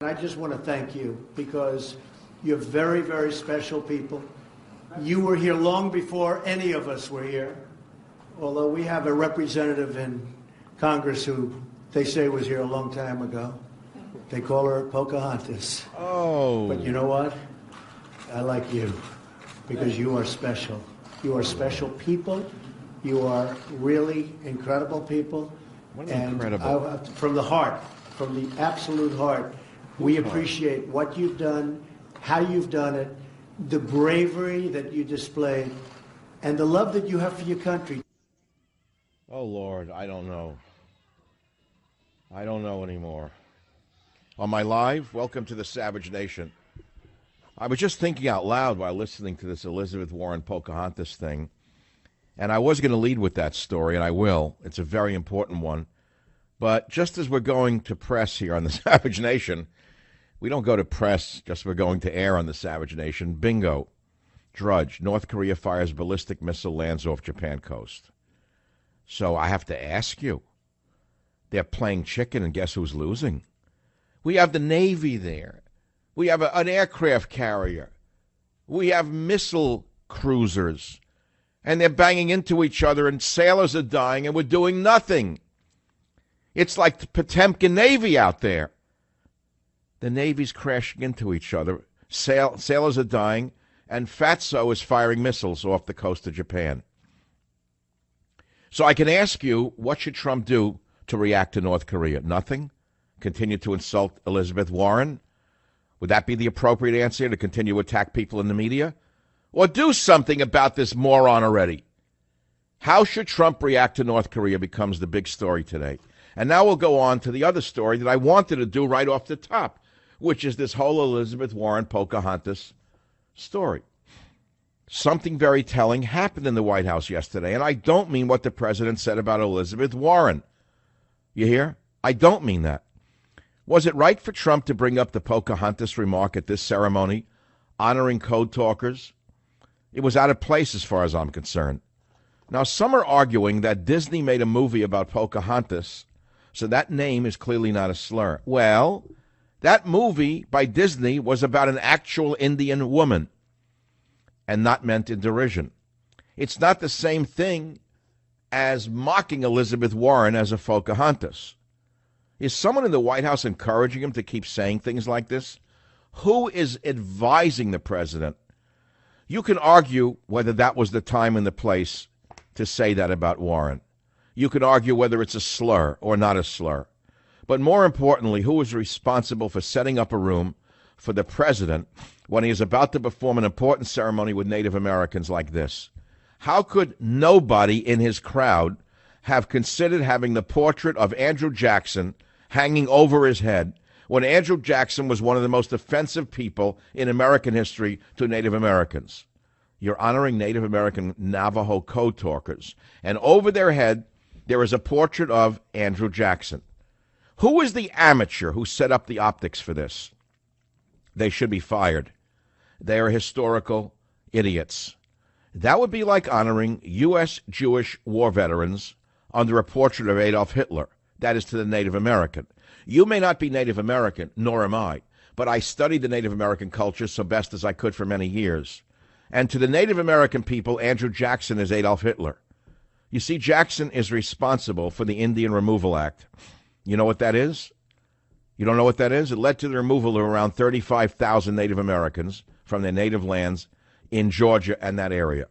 I just want to thank you because you're very, very special people. You were here long before any of us were here, although we have a representative in Congress who they say was here a long time ago. They call her Pocahontas. Oh. But you know what? I like you because you are special. You are special people. You are really incredible people. What and incredible. From the heart, from the absolute heart, we appreciate what you've done, how you've done it, the bravery that you displayed, and the love that you have for your country. Oh, Lord, I don't know. I don't know anymore. On my live, welcome to the Savage Nation. I was just thinking out loud while listening to this Elizabeth Warren Pocahontas thing, and I was going to lead with that story, and I will. It's a very important one. But just as we're going to press here on the Savage Nation, we don't go to press, just we're going to air on the Savage Nation. Bingo. Drudge. North Korea fires ballistic missile, lands off Japan coast. So I have to ask you, they're playing chicken, and guess who's losing? We have the Navy there. We have an aircraft carrier. We have missile cruisers. And they're banging into each other, and sailors are dying, and we're doing nothing. It's like the Potemkin Navy out there. The Navy's crashing into each other. Sailors are dying, and Fatso is firing missiles off the coast of Japan. So I can ask you, what should Trump do to react to North Korea? Nothing? Continue to insult Elizabeth Warren? Would that be the appropriate answer, to continue to attack people in the media? Or do something about this moron already? How should Trump react to North Korea becomes the big story today. And now we'll go on to the other story that I wanted to do right off the top, which is this whole Elizabeth Warren Pocahontas story. Something very telling happened in the White House yesterday, and I don't mean what the president said about Elizabeth Warren. You hear? I don't mean that. Was it right for Trump to bring up the Pocahontas remark at this ceremony, honoring code talkers? It was out of place as far as I'm concerned. Now, some are arguing that Disney made a movie about Pocahontas, so that name is clearly not a slur. Well, that movie by Disney was about an actual Indian woman and not meant in derision. It's not the same thing as mocking Elizabeth Warren as a Pocahontas. Is someone in the White House encouraging him to keep saying things like this? Who is advising the president? You can argue whether that was the time and the place to say that about Warren. You can argue whether it's a slur or not a slur. But more importantly, who is responsible for setting up a room for the president when he is about to perform an important ceremony with Native Americans like this? How could nobody in his crowd have considered having the portrait of Andrew Jackson hanging over his head when Andrew Jackson was one of the most offensive people in American history to Native Americans? You're honoring Native American Navajo code talkers, and over their head there is a portrait of Andrew Jackson. Who is the amateur who set up the optics for this? They should be fired. They are historical idiots. That would be like honoring U.S. Jewish war veterans under a portrait of Adolf Hitler. That is to the Native American. You may not be Native American, nor am I, but I studied the Native American culture so best as I could for many years. And to the Native American people, Andrew Jackson is Adolf Hitler. You see, Jackson is responsible for the Indian Removal Act. You know what that is? You don't know what that is? It led to the removal of around 35,000 Native Americans from their native lands in Georgia and that area,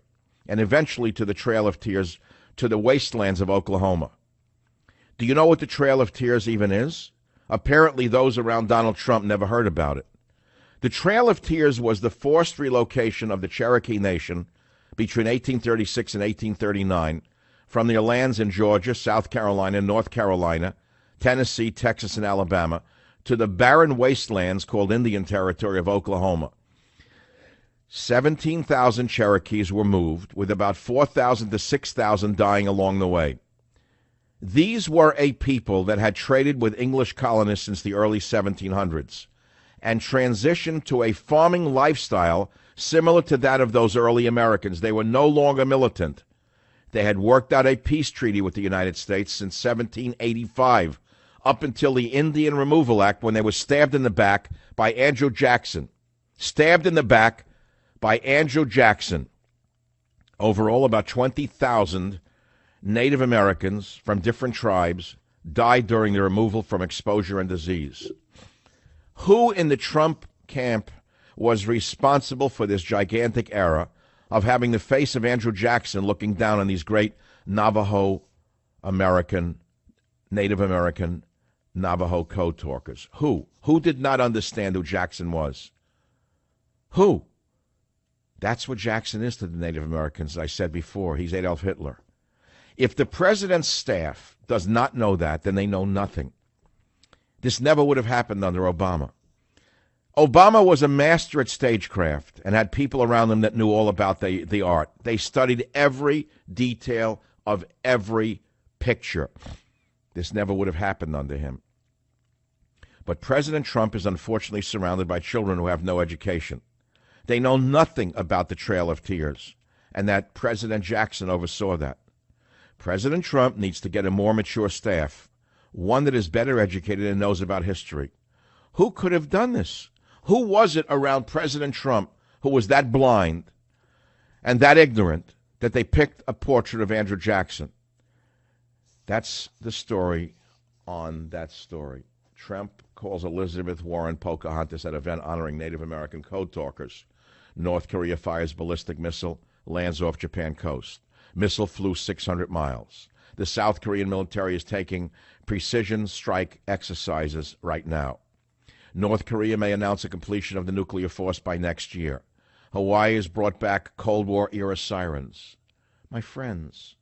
and eventually to the Trail of Tears, to the wastelands of Oklahoma. Do you know what the Trail of Tears even is? Apparently those around Donald Trump never heard about it. The Trail of Tears was the forced relocation of the Cherokee Nation between 1836 and 1839 from their lands in Georgia, South Carolina, North Carolina, Tennessee, Texas, and Alabama to the barren wastelands called Indian Territory of Oklahoma. 17,000 Cherokees were moved, with about 4,000 to 6,000 dying along the way. These were a people that had traded with English colonists since the early 1700s and transitioned to a farming lifestyle similar to that of those early Americans. They were no longer militant. They had worked out a peace treaty with the United States since 1785 up until the Indian Removal Act when they were stabbed in the back by Andrew Jackson. Stabbed in the back by Andrew Jackson. Overall, about 20,000 Native Americans from different tribes died during the removal from exposure and disease. Who in the Trump camp was responsible for this gigantic era of having the face of Andrew Jackson looking down on these great Navajo American, Native American, Navajo code talkers? Who? Who did not understand who Jackson was? Who? That's what Jackson is to the Native Americans, as I said before. He's Adolf Hitler. If the president's staff does not know that, then they know nothing. This never would have happened under Obama. Obama was a master at stagecraft and had people around him that knew all about the art. They studied every detail of every picture. This never would have happened under him. But President Trump is unfortunately surrounded by children who have no education. They know nothing about the Trail of Tears, and that President Jackson oversaw that. President Trump needs to get a more mature staff, one that is better educated and knows about history. Who could have done this? Who was it around President Trump who was that blind and that ignorant that they picked a portrait of Andrew Jackson? That's the story on that story. Trump calls Elizabeth Warren Pocahontas at event honoring Native American code talkers. North Korea fires ballistic missile, lands off Japan coast. Missile flew 600 miles. The South Korean military is taking precision strike exercises right now. North Korea may announce a completion of the nuclear force by next year. Hawaii has brought back Cold War-era sirens. My friends,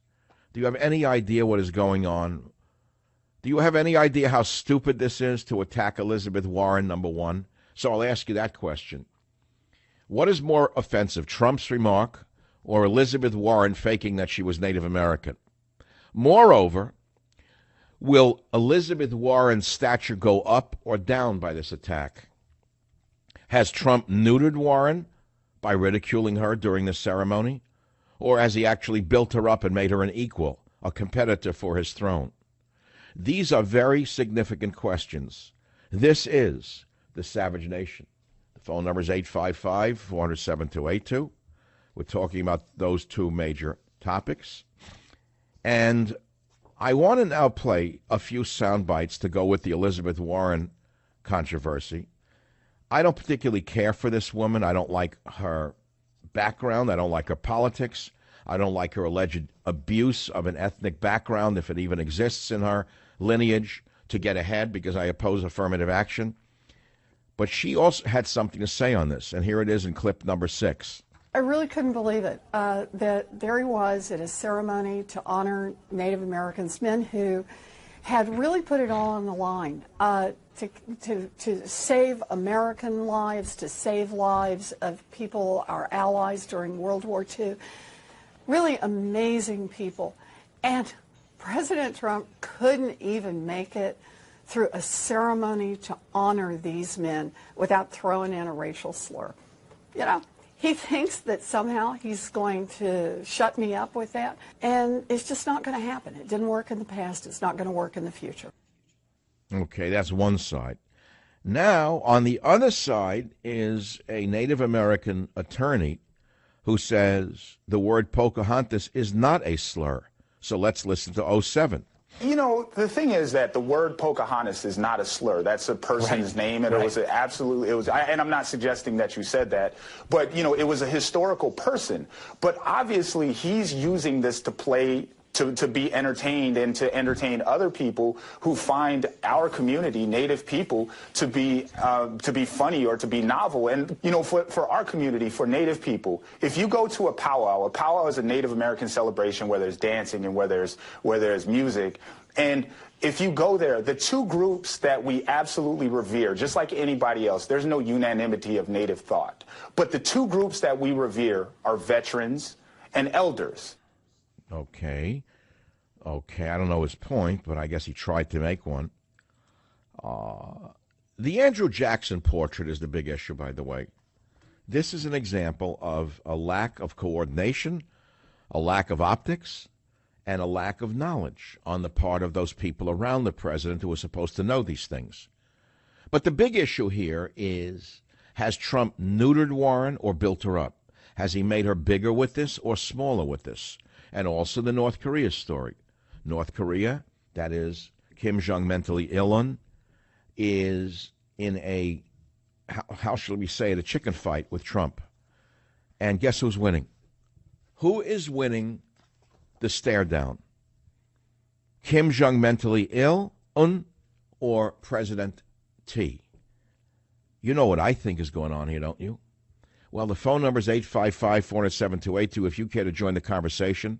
do you have any idea what is going on? Do you have any idea how stupid this is to attack Elizabeth Warren, number one? So I'll ask you that question. What is more offensive, Trump's remark or Elizabeth Warren faking that she was Native American? Moreover, will Elizabeth Warren's stature go up or down by this attack? Has Trump neutered Warren by ridiculing her during the ceremony? Or has he actually built her up and made her an equal, a competitor for his throne? These are very significant questions. This is the Savage Nation. The phone number is 855-400-7282. We're talking about those two major topics. And I want to now play a few sound bites to go with the Elizabeth Warren controversy. I don't particularly care for this woman. I don't like her background. I don't like her politics. I don't like her alleged abuse of an ethnic background, if it even exists in her lineage, to get ahead, because I oppose affirmative action. But she also had something to say on this, and here it is in clip number 6. I really couldn't believe it, that there he was at a ceremony to honor Native Americans, men who had really put it all on the line to save American lives, to save lives of people, our allies during World War II. Really amazing people. And President Trump couldn't even make it through a ceremony to honor these men without throwing in a racial slur. You know, he thinks that somehow he's going to shut me up with that, and it's just not going to happen. It didn't work in the past. It's not going to work in the future. Okay, that's one side. Now, on the other side is a Native American attorney who says the word Pocahontas is not a slur. So let's listen to 07. You know, the thing is that the word Pocahontas is not a slur. That's a person's name, and it was and I'm not suggesting that you said that, but, you know, it was a historical person. But obviously he's using this to play, to be entertained and to entertain other people who find our community, Native people, to be funny or to be novel. And, you know, for our community, for Native people, if you go to a powwow is a Native American celebration where there's dancing and where there's music. And if you go there, the two groups that we absolutely revere, just like anybody else, there's no unanimity of Native thought. But the two groups that we revere are veterans and elders. Okay, I don't know his point, but I guess he tried to make one. The Andrew Jackson portrait is the big issue, by the way. This is an example of a lack of coordination, a lack of optics, and a lack of knowledge on the part of those people around the president who are supposed to know these things. But the big issue here is, has Trump neutered Warren or built her up? Has he made her bigger with this or smaller with this? And also the North Korea story. North Korea, that is Kim Jong mentally ill, is in a, how shall we say it, a chicken fight with Trump. And guess who's winning? Who is winning the stare down? Kim Jong mentally ill or President T? You know what I think is going on here, don't you? Well, the phone number is 855-407-282 if you care to join the conversation.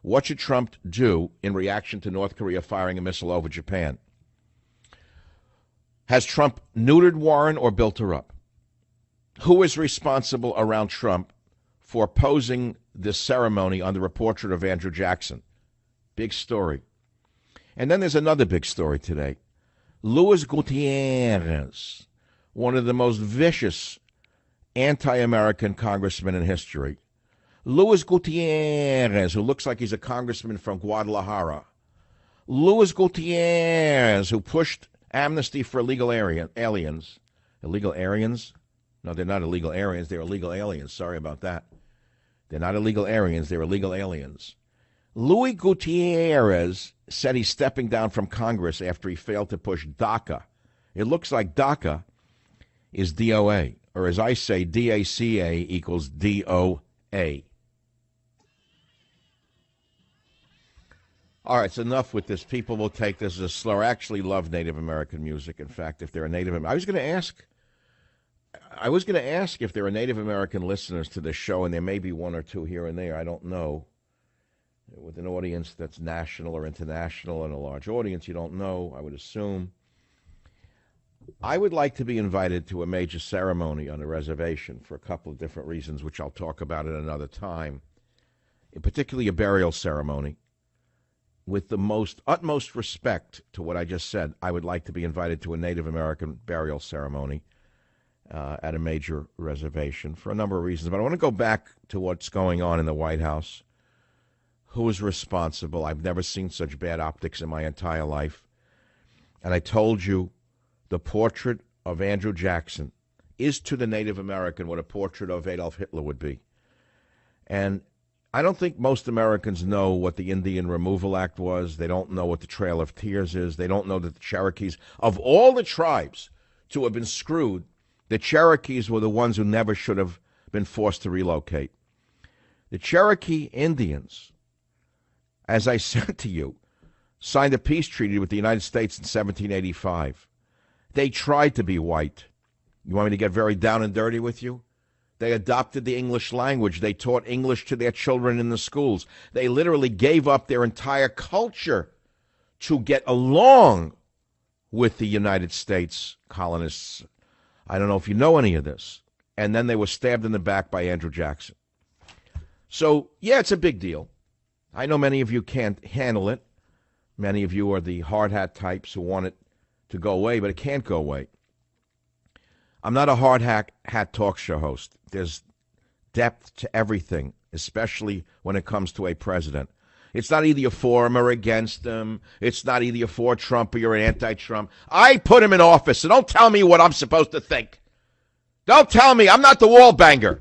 What should Trump do in reaction to North Korea firing a missile over Japan? Has Trump neutered Warren or built her up? Who is responsible around Trump for posing this ceremony under a portrait of Andrew Jackson? Big story. And then there's another big story today. Luis Gutierrez, one of the most vicious anti-American congressmen in history. Luis Gutierrez, who looks like he's a congressman from Guadalajara. Luis Gutierrez, who pushed amnesty for illegal aliens. Illegal Aryans? No, they're not illegal Aryans. They're illegal aliens. Sorry about that. They're not illegal Aryans. They're illegal aliens. Luis Gutierrez said he's stepping down from Congress after he failed to push DACA. It looks like DACA is DOA, or as I say, DACA equals DOA. All right, it's enough with this. People will take this as a slur. I actually love Native American music. In fact, if they're a Native American, I was going to ask if there are Native American listeners to this show, and there may be one or two here and there. I don't know. With an audience that's national or international and a large audience, you don't know, I would assume. I would like to be invited to a major ceremony on the reservation for a couple of different reasons, which I'll talk about at another time, particularly a burial ceremony. With the utmost respect to what I just said, I would like to be invited to a Native American burial ceremony at a major reservation for a number of reasons. But I want to go back to what's going on in the White House. Who is responsible? I've never seen such bad optics in my entire life. And I told you the portrait of Andrew Jackson is to the Native American what a portrait of Adolf Hitler would be. And I don't think most Americans know what the Indian Removal Act was. They don't know what the Trail of Tears is. They don't know that the Cherokees, of all the tribes to have been screwed, the Cherokees were the ones who never should have been forced to relocate. The Cherokee Indians, as I said to you, signed a peace treaty with the United States in 1785. They tried to be white. You want me to get very down and dirty with you? They adopted the English language. They taught English to their children in the schools. They literally gave up their entire culture to get along with the United States colonists. I don't know if you know any of this. And then they were stabbed in the back by Andrew Jackson. So, yeah, it's a big deal. I know many of you can't handle it. Many of you are the hard hat types who want it to go away, but it can't go away. I'm not a hard hat talk show host. There's depth to everything, especially when it comes to a president. It's not either you're for him or against him. It's not either you're for Trump or you're an anti-Trump. I put him in office, so don't tell me what I'm supposed to think. Don't tell me. I'm not the wall banger.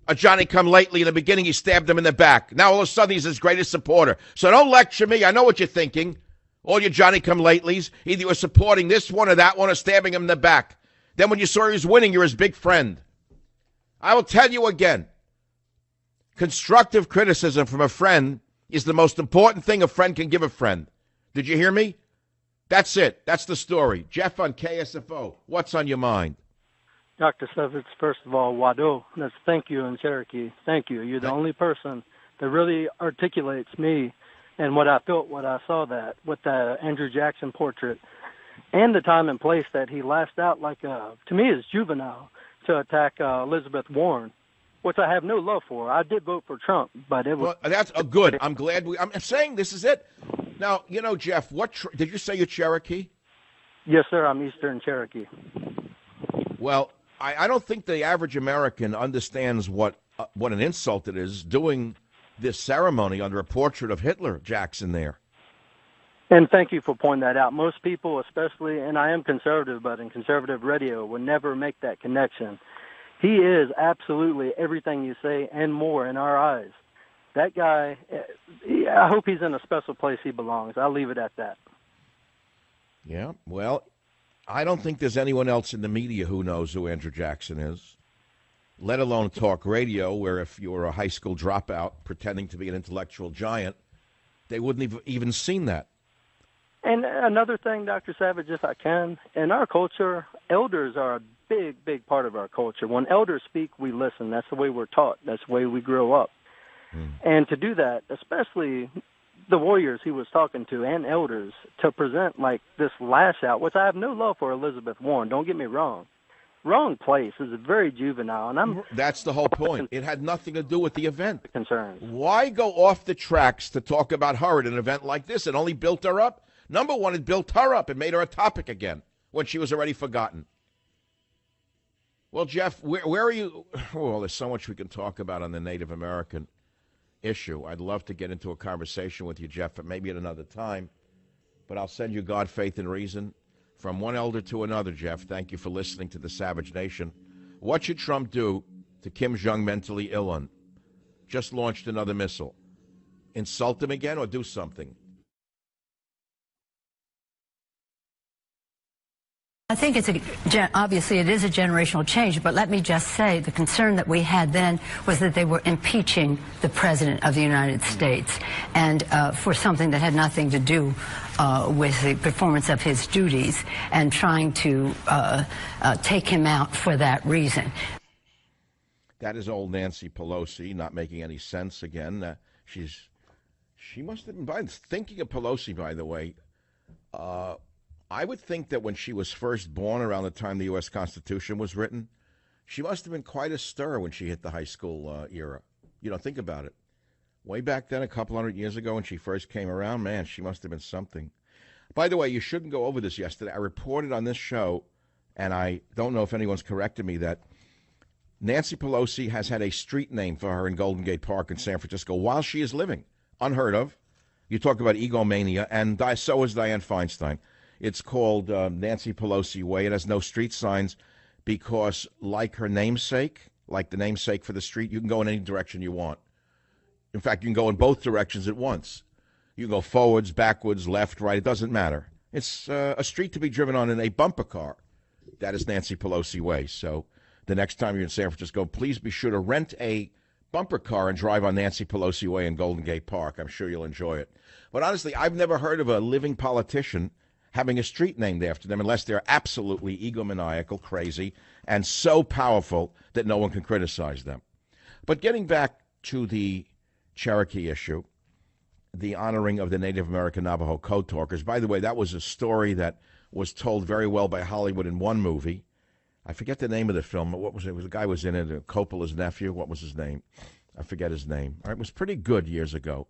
A Johnny-come-lately. In the beginning, he stabbed him in the back. Now, all of a sudden, he's his greatest supporter. So don't lecture me. I know what you're thinking. All you Johnny-come-latelys. Either you're supporting this one or that one or stabbing him in the back. Then when you saw he was winning, you're his big friend. I will tell you again. Constructive criticism from a friend is the most important thing a friend can give a friend. Did you hear me? That's it. That's the story. Jeff on KSFO. What's on your mind? Dr. Sevitz, first of all, Wado. That's thank you in Cherokee. Thank you. You're the only person that really articulates me and what I felt, what I saw that with the Andrew Jackson portrait and the time and place that he lashed out like, to me, is juvenile to attack Elizabeth Warren, which I have no love for. I did vote for Trump, but it was... Well, that's good. I'm glad I'm saying this is it. Now, you know, Jeff, did you say you're Cherokee? Yes, sir. I'm Eastern Cherokee. Well, I don't think the average American understands what an insult it is doing this ceremony under a portrait of Hitler, Jackson, there. And thank you for pointing that out. Most people, especially, and I am conservative, but in conservative radio, would never make that connection. He is absolutely everything you say and more in our eyes. That guy, I hope he's in a special place he belongs. I'll leave it at that. Yeah, well, I don't think there's anyone else in the media who knows who Andrew Jackson is, let alone talk radio, where if you were a high school dropout pretending to be an intellectual giant, they wouldn't have even seen that. And another thing, Dr. Savage, if I can, in our culture, elders are a big, big part of our culture. When elders speak, we listen. That's the way we're taught. That's the way we grow up. And to do that, especially the warriors he was talking to and elders, to present like this lash out, which I have no love for Elizabeth Warren, don't get me wrong. Wrong place. Is very juvenile. And that's the whole point. It had nothing to do with the event. Concerns. Why go off the tracks to talk about her at an event like this? It only built her up. Number one, it built her up and made her a topic again when she was already forgotten. Well, Jeff, where are you? Well, there's so much we can talk about on the Native American issue. I'd love to get into a conversation with you, Jeff, but maybe at another time. But I'll send you God, Faith, and Reason from one elder to another, Jeff. Thank you for listening to the Savage Nation. What should Trump do to Kim Jong mentally ill one? Just launched another missile. Insult him again or do something? I think obviously it is a generational change, but let me just say the concern that we had then was that they were impeaching the President of the United States, and for something that had nothing to do with the performance of his duties, and trying to take him out for that reason. That is old Nancy Pelosi not making any sense again. She must have been thinking of Pelosi, by the way. I would think that when she was first born, around the time the U.S. Constitution was written, she must have been quite a stir when she hit the high school era. You know, think about it. Way back then, a couple hundred years ago, when she first came around, man, she must have been something. By the way, you shouldn't go over this yesterday. I reported on this show, and I don't know if anyone's corrected me, that Nancy Pelosi has had a street name for her in Golden Gate Park in San Francisco while she is living. Unheard of. You talk about egomania, and so is Dianne Feinstein. It's called Nancy Pelosi Way. It has no street signs because, like her namesake, like the namesake for the street, you can go in any direction you want. In fact, you can go in both directions at once. You can go forwards, backwards, left, right. It doesn't matter. It's a street to be driven on in a bumper car. That is Nancy Pelosi Way. So the next time you're in San Francisco, please be sure to rent a bumper car and drive on Nancy Pelosi Way in Golden Gate Park. I'm sure you'll enjoy it. But honestly, I've never heard of a living politician having a street named after them unless they're absolutely egomaniacal, crazy, and so powerful that no one can criticize them. But getting back to the Cherokee issue, the honoring of the Native American Navajo Code Talkers. By the way, that was a story that was told very well by Hollywood in one movie. I forget the name of the film. What was it? The guy was in it, Coppola's nephew. What was his name? I forget his name. All right, it was pretty good years ago.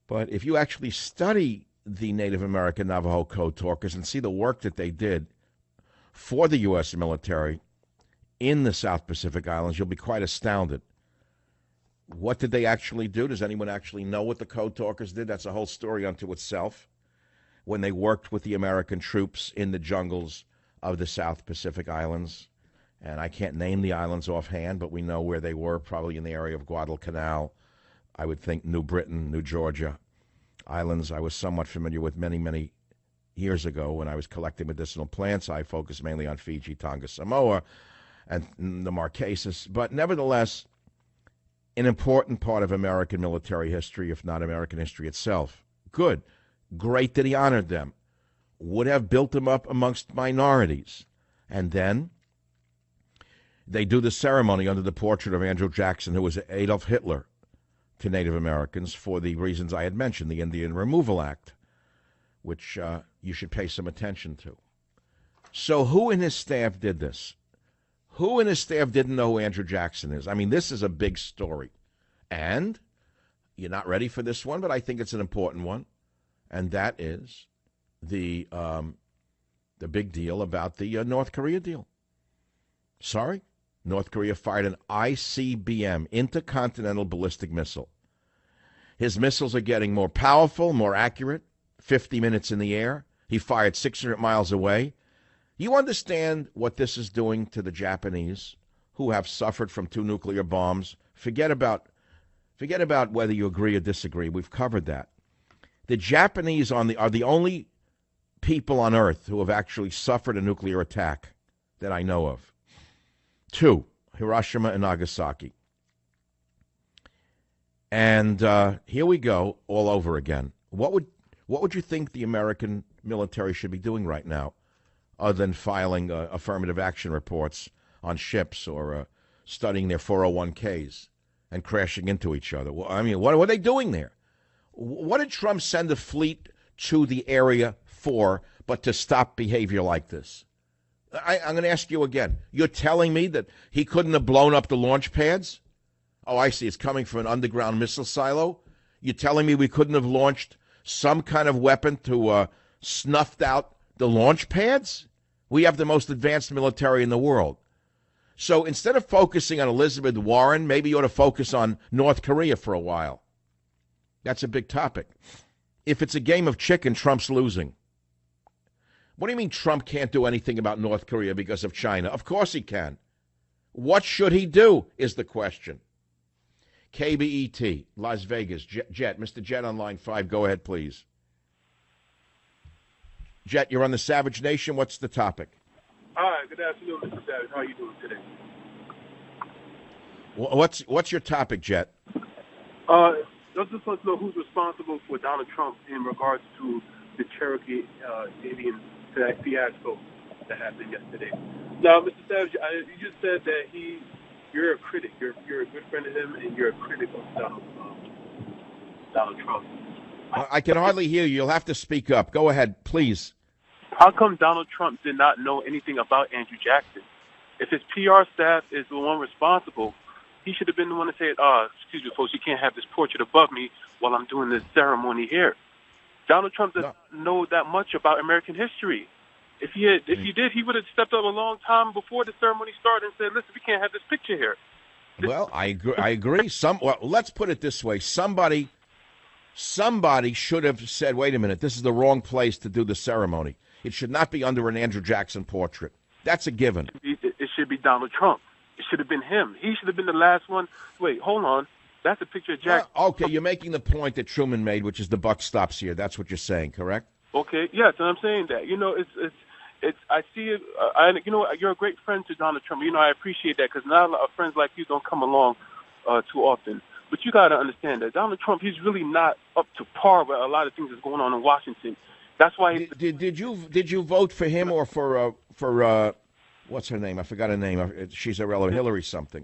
But if you actually study the Native American Navajo Code Talkers and see the work that they did for the U.S. military in the South Pacific Islands, you'll be quite astounded. What did they actually do? Does anyone actually know what the Code Talkers did? That's a whole story unto itself. When they worked with the American troops in the jungles of the South Pacific Islands, and I can't name the islands offhand, but we know where they were, probably in the area of Guadalcanal, I would think New Britain, New Georgia. Islands I was somewhat familiar with many, many years ago when I was collecting medicinal plants. I focused mainly on Fiji, Tonga, Samoa, and the Marquesas. But nevertheless, an important part of American military history, if not American history itself. Good. Great that he honored them. Would have built them up amongst minorities. And then they do the ceremony under the portrait of Andrew Jackson, who was Adolf Hitler, to Native Americans for the reasons I had mentioned, the Indian Removal Act, which you should pay some attention to. So who in his staff did this? Who in his staff didn't know who Andrew Jackson is? I mean, this is a big story. And you're not ready for this one, but I think it's an important one. And that is the big deal about the North Korea deal. Sorry? North Korea fired an ICBM, intercontinental ballistic missile. His missiles are getting more powerful, more accurate, 50 minutes in the air. He fired 600 miles away. You understand what this is doing to the Japanese, who have suffered from 2 nuclear bombs? Forget about whether you agree or disagree. We've covered that. The Japanese are the only people on Earth who have actually suffered a nuclear attack that I know of. 2, Hiroshima and Nagasaki. And here we go all over again. What would you think the American military should be doing right now, other than filing affirmative action reports on ships or studying their 401ks and crashing into each other? Well, I mean, what are they doing there? What did Trump send a fleet to the area for but to stop behavior like this? I'm going to ask you again. You're telling me that he couldn't have blown up the launch pads? Oh, I see. It's coming from an underground missile silo? You're telling me we couldn't have launched some kind of weapon to snuffed out the launch pads? We have the most advanced military in the world. So instead of focusing on Elizabeth Warren, maybe you ought to focus on North Korea for a while. That's a big topic. If it's a game of chicken, Trump's losing. What do you mean Trump can't do anything about North Korea because of China? Of course he can. What should he do is the question. KBET, Las Vegas, Jet. Mr. Jet on line 5. Go ahead, please. Jet, you're on the Savage Nation. What's the topic? Hi, good afternoon, Mr. Savage. How are you doing today? What's your topic, Jet? I just want to know who's responsible for Donald Trump in regards to the Cherokee Indian fiasco that happened yesterday. Now, Mr. Savage, you just said that you're a critic. You're a good friend of him, and you're a critic of Donald Trump. I can hardly hear you. You'll have to speak up. Go ahead, please. How come Donald Trump did not know anything about Andrew Jackson? If his PR staff is the one responsible, he should have been the one to say, excuse me, folks, you can't have this portrait above me while I'm doing this ceremony here. Donald Trump doesn't know that much about American history. If he did, he would have stepped up a long time before the ceremony started and said, listen, we can't have this picture here. Well, I agree. Let's put it this way. Somebody should have said, wait a minute, this is the wrong place to do the ceremony. It should not be under an Andrew Jackson portrait. That's a given. It should be Donald Trump. It should have been him. He should have been the last one. Wait, hold on. That's a picture of Jackson. Okay, you're making the point that Truman made, which is the buck stops here. That's what you're saying, correct? Okay, yes, and I'm saying that. You know, I see it. You know, you're a great friend to Donald Trump. You know, I appreciate that because not a lot of friends like you don't come along too often. But you got to understand that Donald Trump, he's really not up to par with a lot of things that's going on in Washington. That's why. Did you vote for him or for what's her name? I forgot her name. She's irrelevant. Hillary something.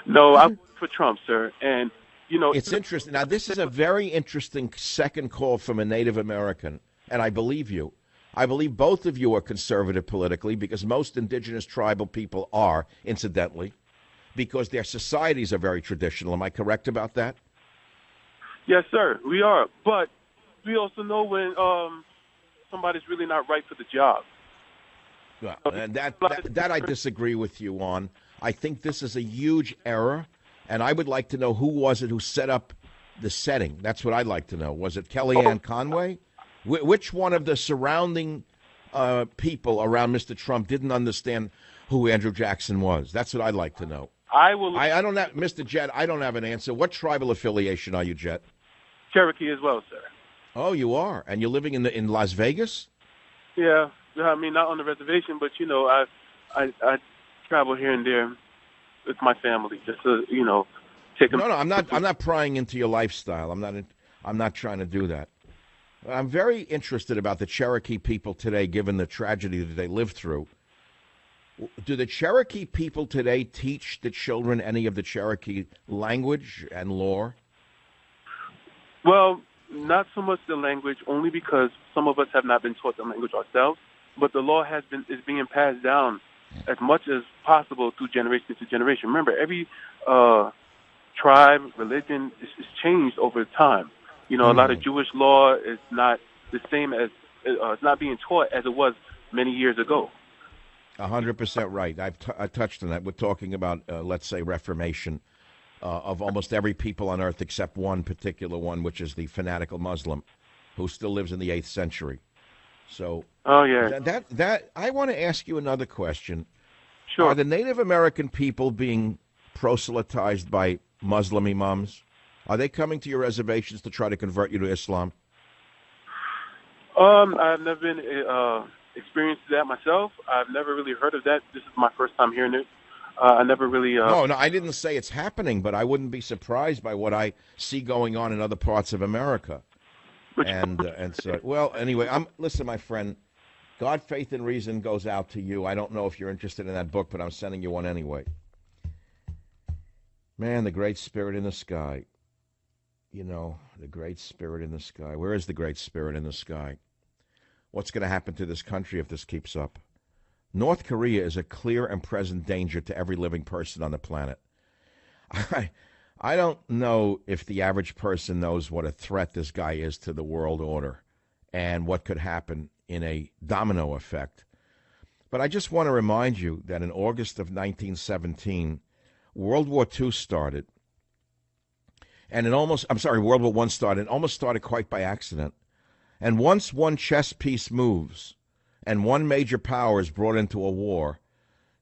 No, I voted for Trump, sir. And you know, it's interesting. Now, this is a very interesting second call from a Native American, and I believe you. I believe both of you are conservative politically because most indigenous tribal people are, incidentally, because their societies are very traditional. Am I correct about that? Yes, sir, we are. But we also know when somebody's really not right for the job. Well, and that I disagree with you on. I think this is a huge error, and I would like to know who was it who set up the setting. That's what I'd like to know. Was it Kellyanne Conway? Which one of the surrounding people around Mr. Trump didn't understand who Andrew Jackson was? That's what I'd like to know. I don't have, Mr. Jet, I don't have an answer. What tribal affiliation are you, Jet? Cherokee as well, sir. Oh, you are? And you're living in Las Vegas? Yeah. I mean, not on the reservation, but, you know, I travel here and there with my family just to, you know, take them. No, I'm not prying into your lifestyle. I'm not trying to do that. I'm very interested about the Cherokee people today, given the tragedy that they lived through. Do the Cherokee people today teach the children any of the Cherokee language and lore? Well, not so much the language, only because some of us have not been taught the language ourselves. But the law is being passed down as much as possible through generation to generation. Remember, every tribe, religion is changed over time. You know, a lot of Jewish law is not the same as it's not being taught as it was many years ago. 100% right. I touched on that. We're talking about, let's say, Reformation. of almost every people on earth except one particular one, which is the fanatical Muslim, who still lives in the 8th century. So, Oh yeah. that I want to ask you another question. Sure. Are the Native American people being proselytized by Muslim imams? Are they coming to your reservations to try to convert you to Islam? I've never been experienced that myself. I've never really heard of that. This is my first time hearing it. I never really. No, I didn't say it's happening, but I wouldn't be surprised by what I see going on in other parts of America. And so, well, anyway, listen, my friend. God, Faith, and Reason goes out to you. I don't know if you're interested in that book, but I'm sending you one anyway. Man, the Great Spirit in the Sky. You know, the Great Spirit in the Sky. Where is the Great Spirit in the Sky? What's going to happen to this country if this keeps up? North Korea is a clear and present danger to every living person on the planet. I don't know if the average person knows what a threat this guy is to the world order and what could happen in a domino effect. But I just want to remind you that in August of 1917, World War II started. And World War I started. It almost started quite by accident. And once one chess piece moves and one major power is brought into a war,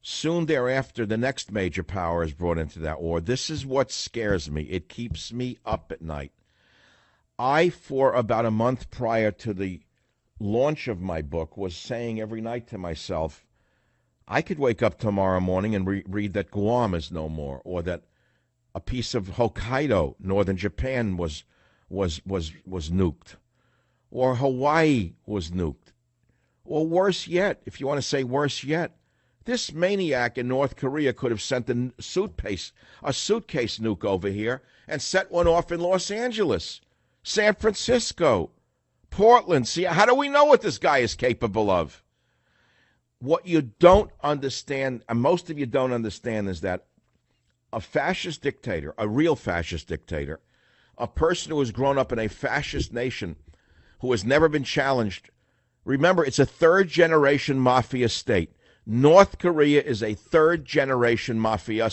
soon thereafter the next major power is brought into that war. This is what scares me. It keeps me up at night. I, for about a month prior to the launch of my book, was saying every night to myself, I could wake up tomorrow morning and read that Guam is no more, or that a piece of Hokkaido, northern Japan, was nuked, or Hawaii was nuked, or worse yet, if you want to say worse yet, this maniac in North Korea could have sent a suitcase nuke over here and set one off in Los Angeles, San Francisco, Portland. See, how do we know what this guy is capable of? What you don't understand, and most of you don't understand, is that a fascist dictator, a real fascist dictator, a person who has grown up in a fascist nation, who has never been challenged. Remember, it's a third-generation mafia state. North Korea is a third-generation mafia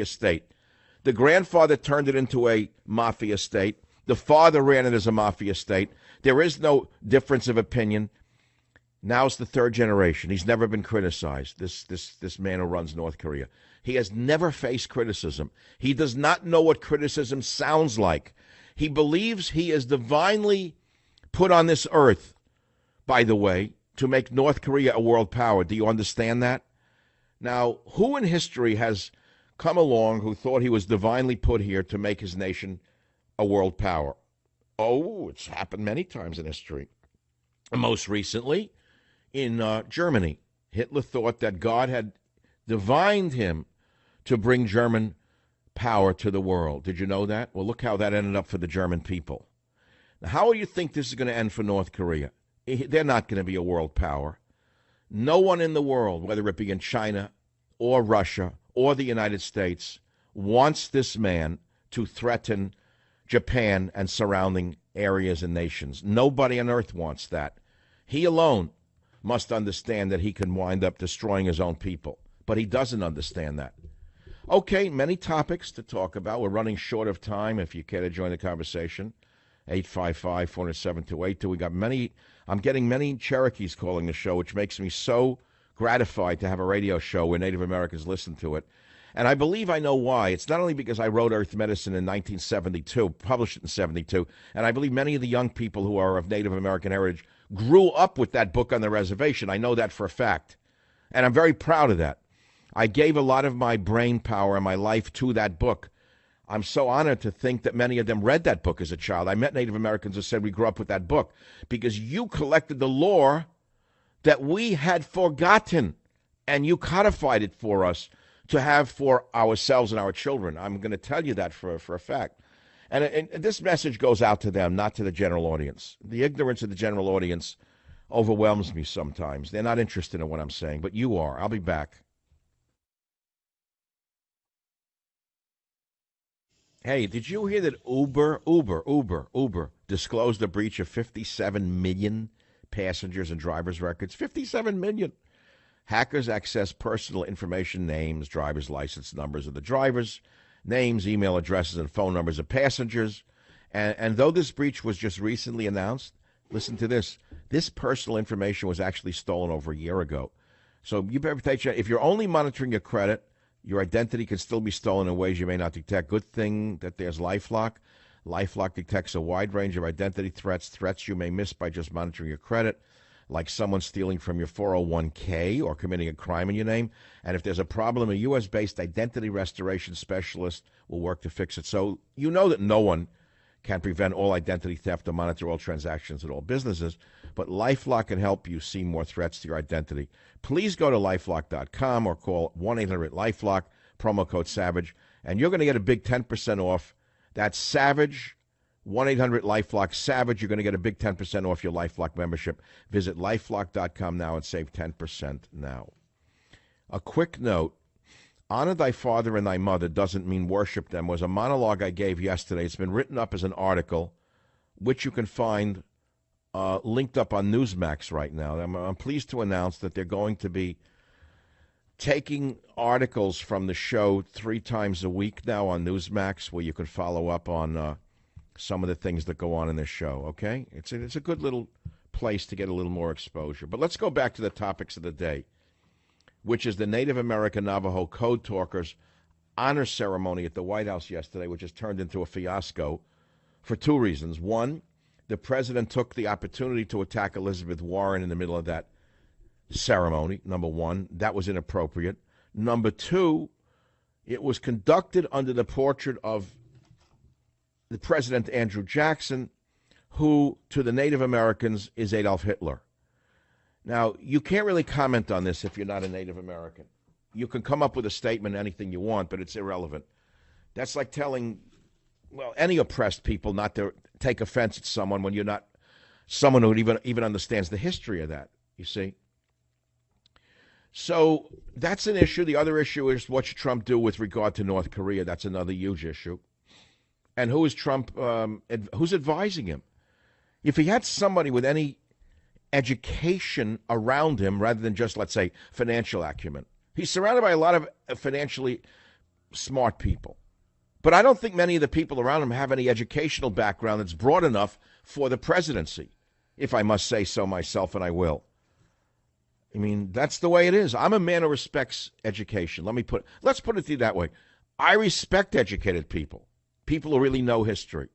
state. The grandfather turned it into a mafia state. The father ran it as a mafia state. There is no difference of opinion. Now it's the third generation. He's never been criticized, this man who runs North Korea. He has never faced criticism. He does not know what criticism sounds like. He believes he is divinely put on this earth, by the way, to make North Korea a world power. Do you understand that? Now, who in history has come along who thought he was divinely put here to make his nation a world power? Oh, it's happened many times in history. Most recently, in Germany, Hitler thought that God had divined him to bring German power to the world. Did you know that? Well, look how that ended up for the German people. Now, how do you think this is going to end for North Korea? They're not going to be a world power. No one in the world, whether it be in China or Russia or the United States, wants this man to threaten Japan and surrounding areas and nations. Nobody on earth wants that. He alone must understand that he can wind up destroying his own people. But he doesn't understand that. Okay, many topics to talk about. We're running short of time. If you care to join the conversation, 855-407-2822. We got many. I'm getting many Cherokees calling the show, which makes me so gratified to have a radio show where Native Americans listen to it. And I believe I know why. It's not only because I wrote Earth Medicine in 1972, published it in 72, and I believe many of the young people who are of Native American heritage grew up with that book on the reservation. I know that for a fact. And I'm very proud of that. I gave a lot of my brain power and my life to that book. I'm so honored to think that many of them read that book as a child. I met Native Americans who said we grew up with that book because you collected the lore that we had forgotten and you codified it for us to have for ourselves and our children. I'm going to tell you that for a fact. And this message goes out to them, not to the general audience. The ignorance of the general audience overwhelms me sometimes. They're not interested in what I'm saying, but you are. I'll be back. Hey, did you hear that Uber disclosed a breach of 57 million passengers and drivers' records? 57 million. Hackers access personal information, names, driver's license numbers of the drivers, names, email addresses, and phone numbers of passengers. And though this breach was just recently announced, listen to this. This personal information was actually stolen over a year ago. So you better take, if you're only monitoring your credit, your identity can still be stolen in ways you may not detect. Good thing that there's LifeLock. LifeLock detects a wide range of identity threats you may miss by just monitoring your credit, like someone stealing from your 401k or committing a crime in your name. And if there's a problem, a U.S.-based identity restoration specialist will work to fix it. So you know that no one can prevent all identity theft or monitor all transactions at all businesses, but LifeLock can help you see more threats to your identity. Please go to LifeLock.com or call 1-800-LifeLock, promo code SAVAGE, and you're going to get a big 10% off. That's SAVAGE, 1-800-LifeLock, SAVAGE. You're going to get a big 10% off your LifeLock membership. Visit LifeLock.com now and save 10% now. A quick note. Honor thy father and thy mother doesn't mean worship them was a monologue I gave yesterday. It's been written up as an article, which you can find linked up on Newsmax right now. I'm pleased to announce that they're going to be taking articles from the show 3 times a week now on Newsmax, where you can follow up on some of the things that go on in this show, okay? It's a good little place to get a little more exposure. But let's go back to the topics of the day, which is the Native American Navajo Code Talkers honor ceremony at the White House yesterday, which has turned into a fiasco for 2 reasons. One, the president took the opportunity to attack Elizabeth Warren in the middle of that ceremony, number one. That was inappropriate. Number two, it was conducted under the portrait of the President Andrew Jackson, who, to the Native Americans, is Adolf Hitler. Now, you can't really comment on this if you're not a Native American. You can come up with a statement, anything you want, but it's irrelevant. That's like telling, well, any oppressed people not to take offense at someone when you're not someone who even understands the history of that, you see? So that's an issue. The other issue is what should Trump do with regard to North Korea? That's another huge issue. And who is Trump, who's advising him? If he had somebody with any education around him rather than just, let's say, financial acumen. He's surrounded by a lot of financially smart people. But I don't think many of the people around him have any educational background that's broad enough for the presidency, if I must say so myself, and I will. I mean, that's the way it is. I'm a man who respects education. Let's put it that way. I respect educated people, people who really know history,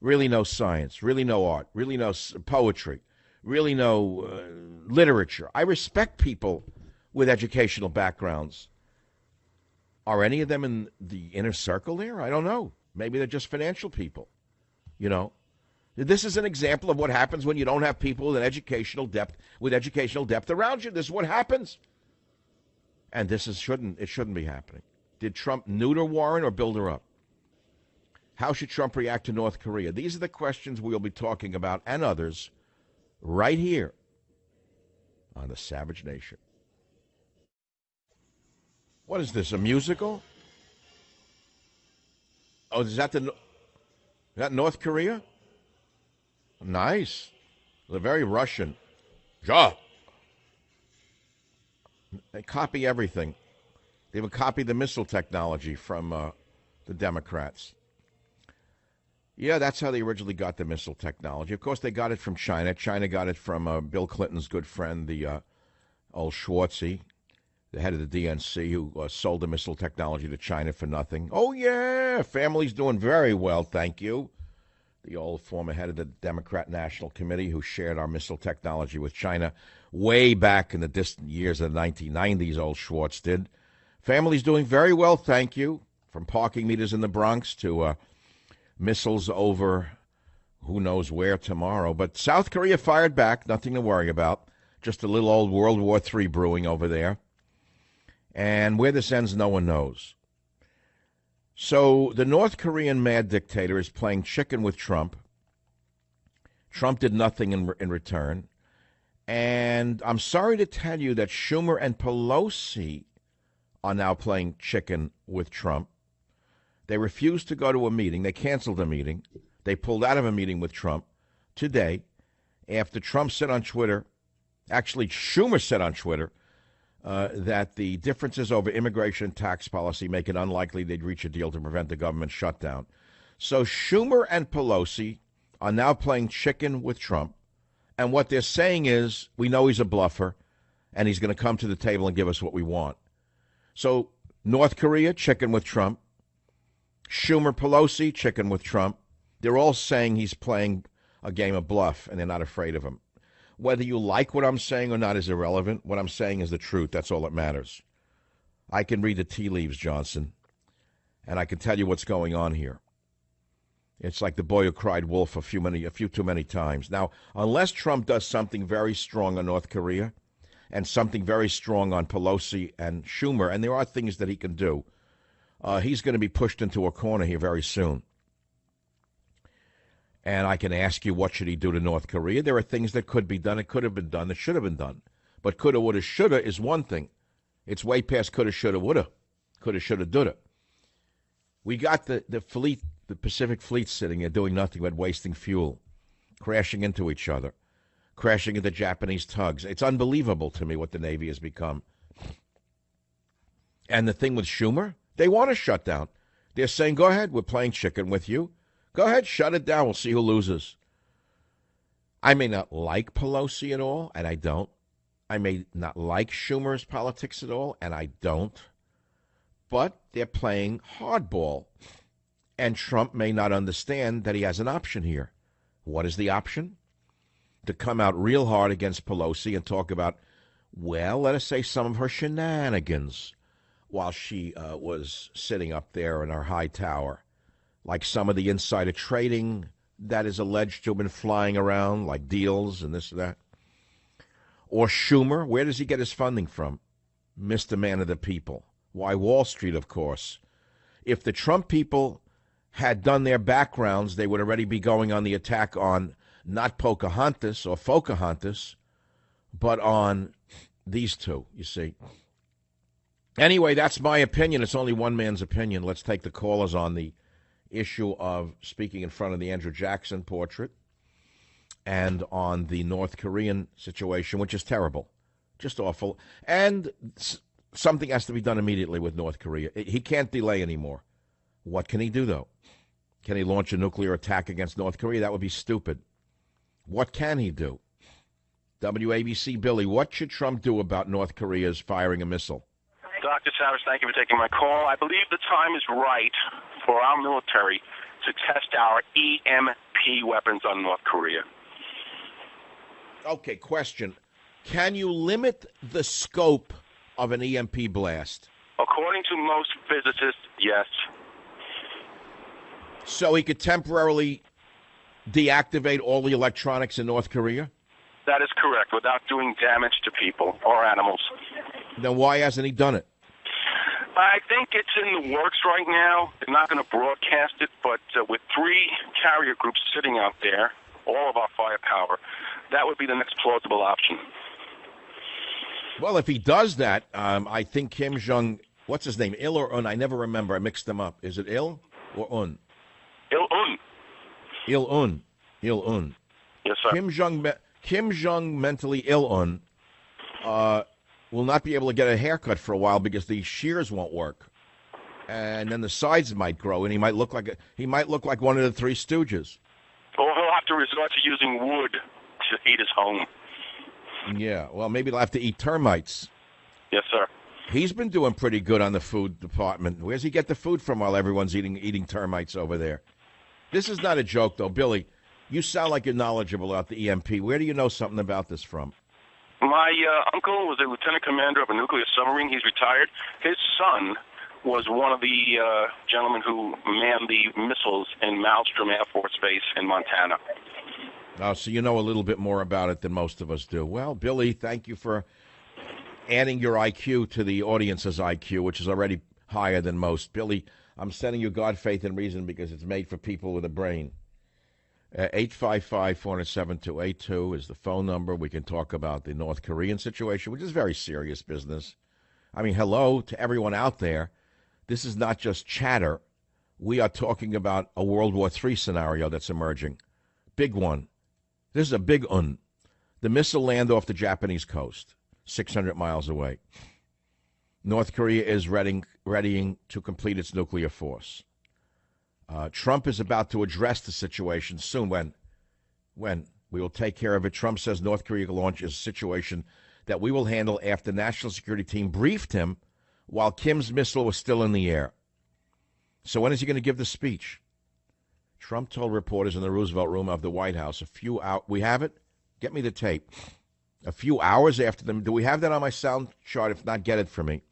really know science, really know art, really know poetry, really know literature. I respect people with educational backgrounds. Are any of them in the inner circle there? I don't know. Maybe they're just financial people, you know. This is an example of what happens when you don't have people with educational depth around you. This is what happens. And it shouldn't be happening. Did Trump neuter Warren or build her up? How should Trump react to North Korea? These are the questions we'll be talking about, and others, right here on the Savage Nation. What is this, a musical? Oh, is that North Korea? Nice. They're very Russian. Ja. They copy everything. They would copy the missile technology from the Democrats. Yeah, that's how they originally got the missile technology. Of course, they got it from China. China got it from Bill Clinton's good friend, the old Schwartzy, the head of the DNC, who sold the missile technology to China for nothing. Oh, yeah, family's doing very well, thank you. The old former head of the Democrat National Committee who shared our missile technology with China way back in the distant years of the 1990s, old Schwartz did. Family's doing very well, thank you, from parking meters in the Bronx to missiles over who knows where tomorrow. But South Korea fired back, nothing to worry about. Just a little old World War III brewing over there. And where this ends, no one knows. So the North Korean mad dictator is playing chicken with Trump. Trump did nothing in return. And I'm sorry to tell you that Schumer and Pelosi are now playing chicken with Trump. They refused to go to a meeting. They canceled a meeting. They pulled out of a meeting with Trump today after Trump said on Twitter, actually Schumer said on Twitter, that the differences over immigration and tax policy make it unlikely they'd reach a deal to prevent the government shutdown. So Schumer and Pelosi are now playing chicken with Trump. And what they're saying is, we know he's a bluffer, and he's going to come to the table and give us what we want. So North Korea, chicken with Trump. Schumer, Pelosi, chicken with Trump. They're all saying he's playing a game of bluff, and they're not afraid of him. Whether you like what I'm saying or not is irrelevant. What I'm saying is the truth. That's all that matters. I can read the tea leaves, Johnson, and I can tell you what's going on here. It's like the boy who cried wolf a few too many times. Now, unless Trump does something very strong on North Korea and something very strong on Pelosi and Schumer, and there are things that he can do, he's going to be pushed into a corner here very soon. And I can ask you, what should he do to North Korea? There are things that could be done, it could have been done, that should have been done. But coulda, woulda, shoulda is one thing. It's way past coulda, shoulda, woulda. Coulda, shoulda, doulda. We got the fleet, the Pacific Fleet sitting there doing nothing but wasting fuel, crashing into each other, crashing into Japanese tugs. It's unbelievable to me what the Navy has become. And the thing with Schumer, they want to shut down. They're saying, go ahead, we're playing chicken with you. Go ahead, shut it down. We'll see who loses. I may not like Pelosi at all, and I don't. I may not like Schumer's politics at all, and I don't. But they're playing hardball. And Trump may not understand that he has an option here. What is the option? To come out real hard against Pelosi and talk about, well, let us say some of her shenanigans while she was sitting up there in her high tower. Like some of the insider trading that is alleged to have been flying around, like deals and this and that. Or Schumer, where does he get his funding from? Mr. Man of the People. Why, Wall Street, of course. If the Trump people had done their backgrounds, they would already be going on the attack on not Pocahontas or Pocahontas, but on these two, you see. Anyway, that's my opinion. It's only one man's opinion. Let's take the callers on the issue of speaking in front of the Andrew Jackson portrait and on the North Korean situation, which is terrible, just awful. And something has to be done immediately with North Korea. He can't delay anymore. What can he do, though? Can he launch a nuclear attack against North Korea? That would be stupid. What can he do? WABC Billy, what should Trump do about North Korea's firing a missile? Dr. Savage, thank you for taking my call. I believe the time is right for our military to test our EMP weapons on North Korea. Okay, question. Can you limit the scope of an EMP blast? According to most physicists, yes. So he could temporarily deactivate all the electronics in North Korea? That is correct, without doing damage to people or animals. Then why hasn't he done it? I think it's in the works right now. They're not going to broadcast it, but with 3 carrier groups sitting out there, all of our firepower, that would be the next plausible option. Well, if he does that, I think Kim Jong, what's his name, Il or Un? I never remember. I mixed them up. Is it Il or Un? Il-un. Il-un. Il-un. Yes, sir. Kim Jong mentally Il-un will not be able to get a haircut for a while because the shears won't work, and then the sides might grow, and he might look like one of the 3 Stooges. Or he'll have to resort to using wood to heat his home. Yeah, well, maybe he'll have to eat termites. Yes, sir. He's been doing pretty good on the food department. Where's he get the food from while everyone's eating termites over there? This is not a joke, though. Billy, you sound like you're knowledgeable about the EMP. Where do you know something about this from? My uncle was a lieutenant commander of a nuclear submarine. He's retired. His son was one of the gentlemen who manned the missiles in Maelstrom Air Force Base in Montana. Oh, so you know a little bit more about it than most of us do. Well, Billy, thank you for adding your IQ to the audience's IQ, which is already higher than most. Billy, I'm sending you God, Faith, and Reason because it's made for people with a brain. 855-407-2882 is the phone number. We can talk about the North Korean situation, which is very serious business. I mean, hello to everyone out there. This is not just chatter. We are talking about a World War III scenario that's emerging. Big one. This is a big one. The missile landed off the Japanese coast. 600 miles away. North Korea is readying to complete its nuclear force. Trump is about to address the situation soon. When? We will take care of it. Trump says North Korea launch is a situation that we will handle after the National Security Team briefed him while Kim's missile was still in the air. So when is he going to give the speech? Trump told reporters in the Roosevelt Room of the White House we have it? Get me the tape. A few hours after them. Do we have that on my sound chart? If not, get it for me.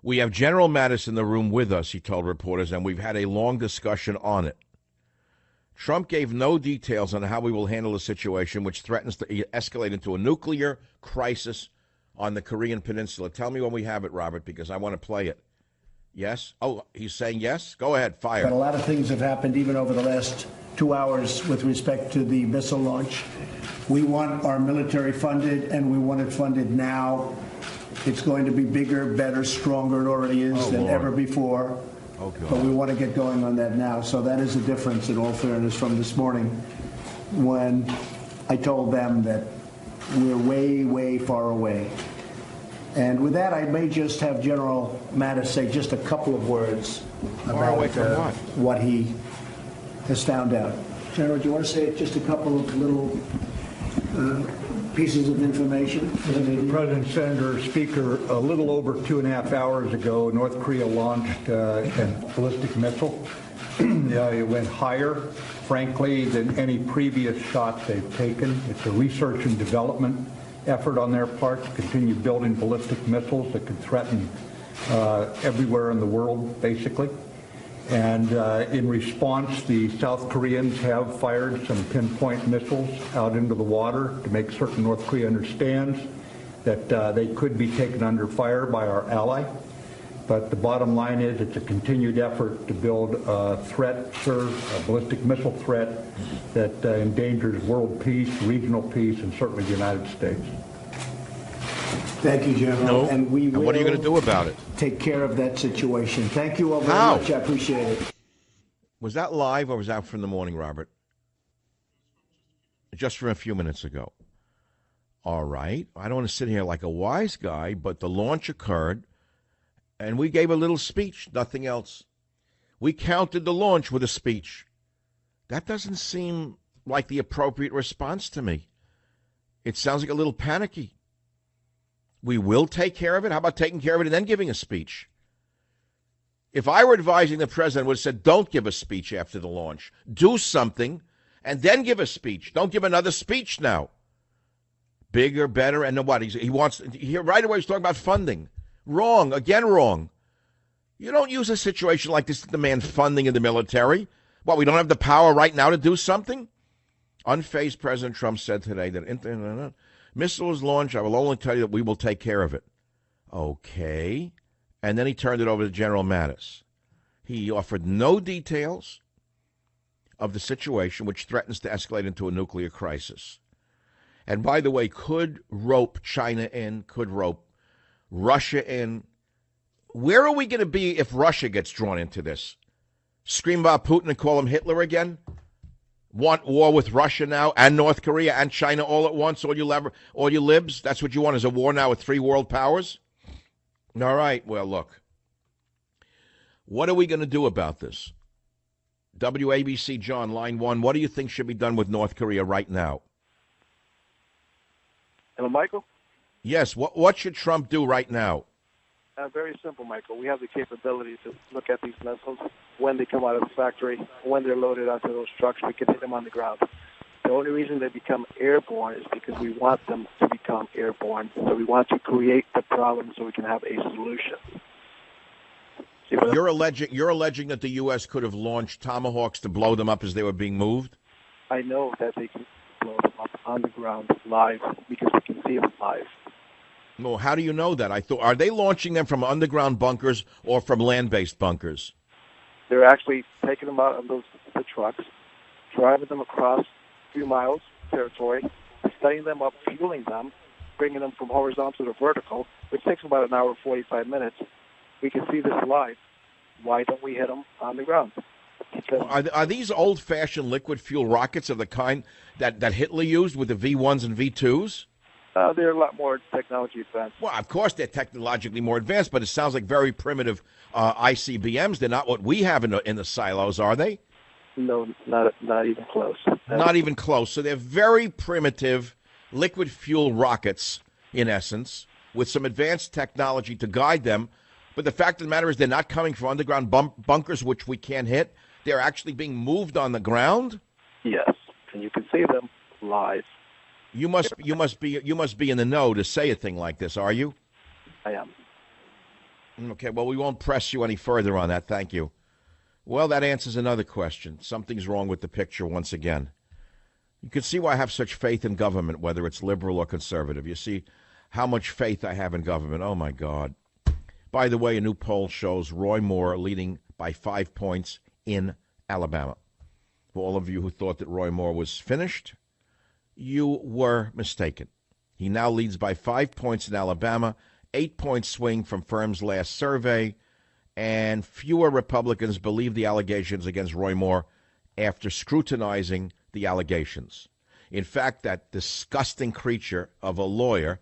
We have General Mattis in the room with us, he told reporters, and we've had a long discussion on it. Trump gave no details on how we will handle the situation, which threatens to escalate into a nuclear crisis on the Korean Peninsula. Tell me when we have it, Robert, because I want to play it. Yes? Oh, he's saying yes? Go ahead, fire. But a lot of things have happened even over the last 2 hours with respect to the missile launch. We want our military funded, and we want it funded now. It's going to be bigger, better, stronger. It already is than ever before. But we want to get going on that now. So that is a difference, in all fairness, from this morning when I told them that we're way, way far away. And with that, I may just have General Mattis say just a couple of words about what he has found out. General, do you want to say just a couple of little pieces of information? President, Senator, Speaker, a little over 2.5 hours ago, North Korea launched a ballistic missile. It went higher, frankly, than any previous shot they've taken. It's a research and development effort on their part to continue building ballistic missiles that could threaten everywhere in the world, basically. And in response, the South Koreans have fired some pinpoint missiles out into the water to make certain North Korea understands that they could be taken under fire by our ally. But the bottom line is it's a continued effort to build a threat, a ballistic missile threat that endangers world peace, regional peace, and certainly the United States. Thank you, General. No. And we will what are you going to do about it? Take care of that situation. Thank you all very much. I appreciate it. Was that live or was that from the morning, Robert? Just from a few minutes ago. All right. I don't want to sit here like a wise guy, but the launch occurred, and we gave a little speech, nothing else. We counted the launch with a speech. That doesn't seem like the appropriate response to me. It sounds like a little panicky. We will take care of it. How about taking care of it and then giving a speech? If I were advising the president, I would have said, don't give a speech after the launch. Do something and then give a speech. Don't give another speech now. Bigger, better, and what? Right away he's talking about funding. Wrong, again wrong. You don't use a situation like this to demand funding in the military. What, we don't have the power right now to do something? Unfazed President Trump said today that missiles launch, I will only tell you that we will take care of it. Okay. And then he turned it over to General Mattis. He offered no details of the situation, which threatens to escalate into a nuclear crisis. And by the way, could rope China in, could rope Russia in. Where are we going to be if Russia gets drawn into this? Scream about Putin and call him Hitler again? Want war with Russia now and North Korea and China all at once, all you libs? That's what you want, is a war now with three world powers? All right, well, look. What are we going to do about this? WABC John, line 1, what do you think should be done with North Korea right now? Hello, Michael? Yes, what should Trump do right now? Very simple, Michael. We have the capability to look at these missiles when they come out of the factory, when they're loaded onto those trucks. We can hit them on the ground. The only reason they become airborne is because we want them to become airborne. So we want to create the problem so we can have a solution. You're alleging that the U.S. could have launched Tomahawks to blow them up as they were being moved? I know that they can blow them up on the ground live because we can see them live. Well, how do you know that? Are they launching them from underground bunkers or from land-based bunkers? They're actually taking them out of the trucks, driving them across a few miles territory, setting them up, fueling them, bringing them from horizontal to vertical, which takes about an hour and 45 minutes. We can see this live. Why don't we hit them on the ground? Are these old-fashioned liquid fuel rockets of the kind that Hitler used with the V-1s and V-2s? They're a lot more technology advanced. Well, of course they're technologically more advanced, but it sounds like very primitive ICBMs. They're not what we have in the silos, are they? No, not even close. Not even close. So they're very primitive liquid fuel rockets, in essence, with some advanced technology to guide them. But the fact of the matter is they're not coming from underground bunkers, which we can't hit. They're actually being moved on the ground. Yes, and you can see them live. You must be in the know to say a thing like this, are you? I am. Okay, well, we won't press you any further on that. Thank you. Well, that answers another question. Something's wrong with the picture once again. You can see why I have such faith in government, whether it's liberal or conservative. You see how much faith I have in government. Oh, my God. By the way, a new poll shows Roy Moore leading by 5 points in Alabama. For all of you who thought that Roy Moore was finished, you were mistaken. He now leads by 5 points in Alabama, 8-point swing from Firm's last survey, and fewer Republicans believe the allegations against Roy Moore after scrutinizing the allegations. In fact, that disgusting creature of a lawyer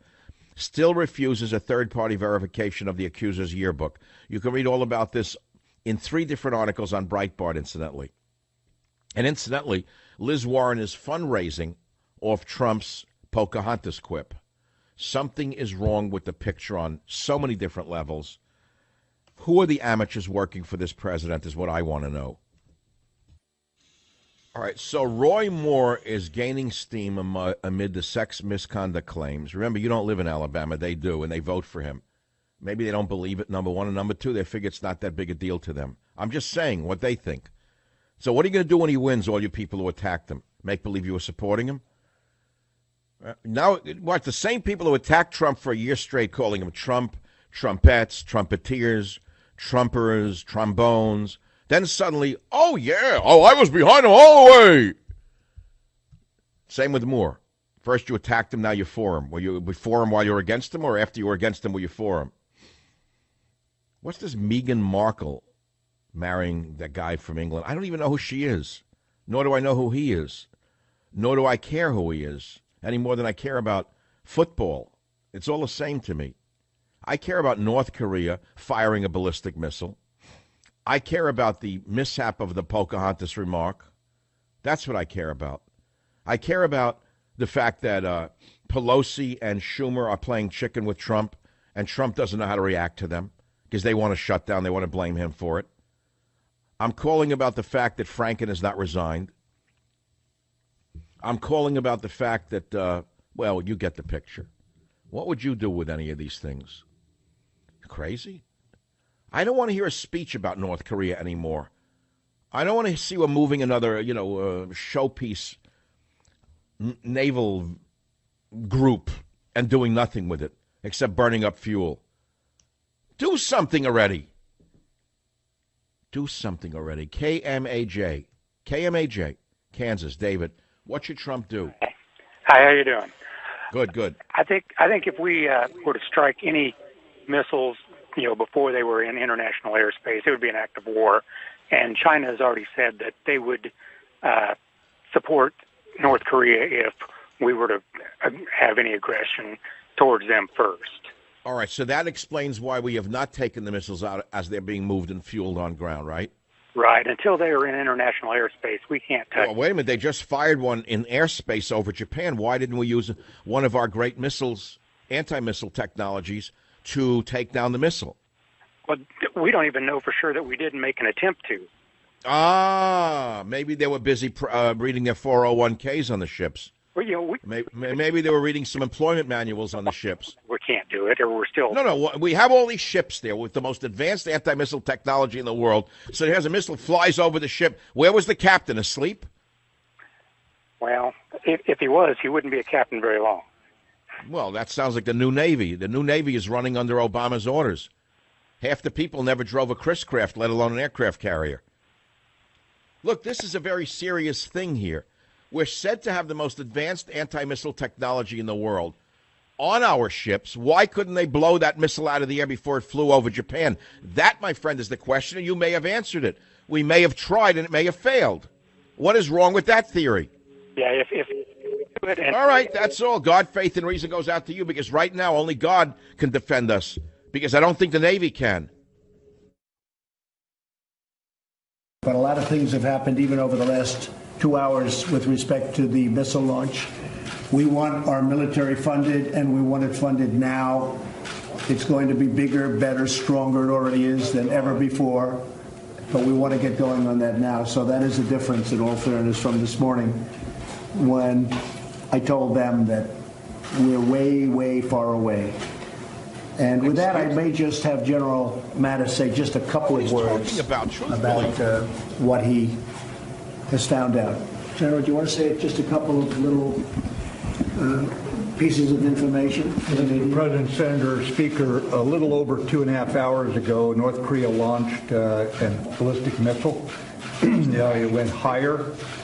still refuses a third-party verification of the accuser's yearbook. You can read all about this in 3 different articles on Breitbart, incidentally. And incidentally, Liz Warren is fundraising off Trump's Pocahontas quip. Something is wrong with the picture on so many different levels. Who are the amateurs working for this president is what I want to know. All right, so Roy Moore is gaining steam amid the sex misconduct claims. Remember, you don't live in Alabama. They do, and they vote for him. Maybe they don't believe it, number one. And number two, they figure it's not that big a deal to them. I'm just saying what they think. So what are you going to do when he wins, all you people who attacked him? Make believe you were supporting him? Now, what, the same people who attacked Trump for a year straight, calling him Trump, trumpettes, trumpeteers, trumpers, trombones, then suddenly, oh, yeah, oh, I was behind him all the way. Same with Moore. First you attacked him, now you're for him. Were you for him while you were against him, or after you were against him, were you for him? What's this Meghan Markle marrying that guy from England? I don't even know who she is, nor do I know who he is, nor do I care who he is, any more than I care about football. It's all the same to me. I care about North Korea firing a ballistic missile. I care about the mishap of the Pocahontas remark. That's what I care about. I care about the fact that Pelosi and Schumer are playing chicken with Trump, and Trump doesn't know how to react to them because they want to shut down. They want to blame him for it. I'm calling about the fact that Franken has not resigned. I'm calling about the fact that, well, you get the picture. What would you do with any of these things? Crazy? I don't want to hear a speech about North Korea anymore. I don't want to see we're moving another, showpiece naval group and doing nothing with it except burning up fuel. Do something already. Do something already. KMAJ, Kansas. David, what should Trump do? Hi, how you doing? Good. I think if we were to strike any missiles, before they were in international airspace, it would be an act of war. And China has already said that they would support North Korea if we were to have any aggression towards them first. All right, so that explains why we have not taken the missiles out as they're being moved and fueled on ground, right? Right. Until they are in international airspace, we can't touch. Well, wait a minute. They just fired one in airspace over Japan. Why didn't we use one of our great missiles, anti-missile technologies, to take down the missile? Well, we don't even know for sure that we didn't make an attempt to. Maybe they were busy reading their 401ks on the ships. Well, maybe they were reading some employment manuals on the ships. We can't do it, or we're still... No, we have all these ships there with the most advanced anti-missile technology in the world. So there's a missile flies over the ship. Where was the captain, asleep? Well, if he was, he wouldn't be a captain very long. Well, that sounds like the new Navy. The new Navy is running under Obama's orders. Half the people never drove a Chris Craft, let alone an aircraft carrier. Look, this is a very serious thing here. We're said to have the most advanced anti-missile technology in the world on our ships. Why couldn't they blow that missile out of the air before it flew over Japan? That, my friend, is the question, and you may have answered it. We may have tried, and it may have failed. What is wrong with that theory? Yeah, if do it. And All right, that's all. God, faith, and reason goes out to you, because right now only God can defend us, because I don't think the Navy can. But a lot of things have happened even over the last 2 hours with respect to the missile launch. We want our military funded, and we want it funded now. It's going to be bigger, better, stronger, it already is, than ever before. But we want to get going on that now. So that is the difference, in all fairness, from this morning when I told them that we're way, way far away. And with that, I may just have General Mattis say just a couple of words about what he has found out. General, do you want to say just a couple of little pieces of information? Mr. President, Senator, Speaker, a little over 2.5 hours ago, North Korea launched a ballistic missile. It went higher,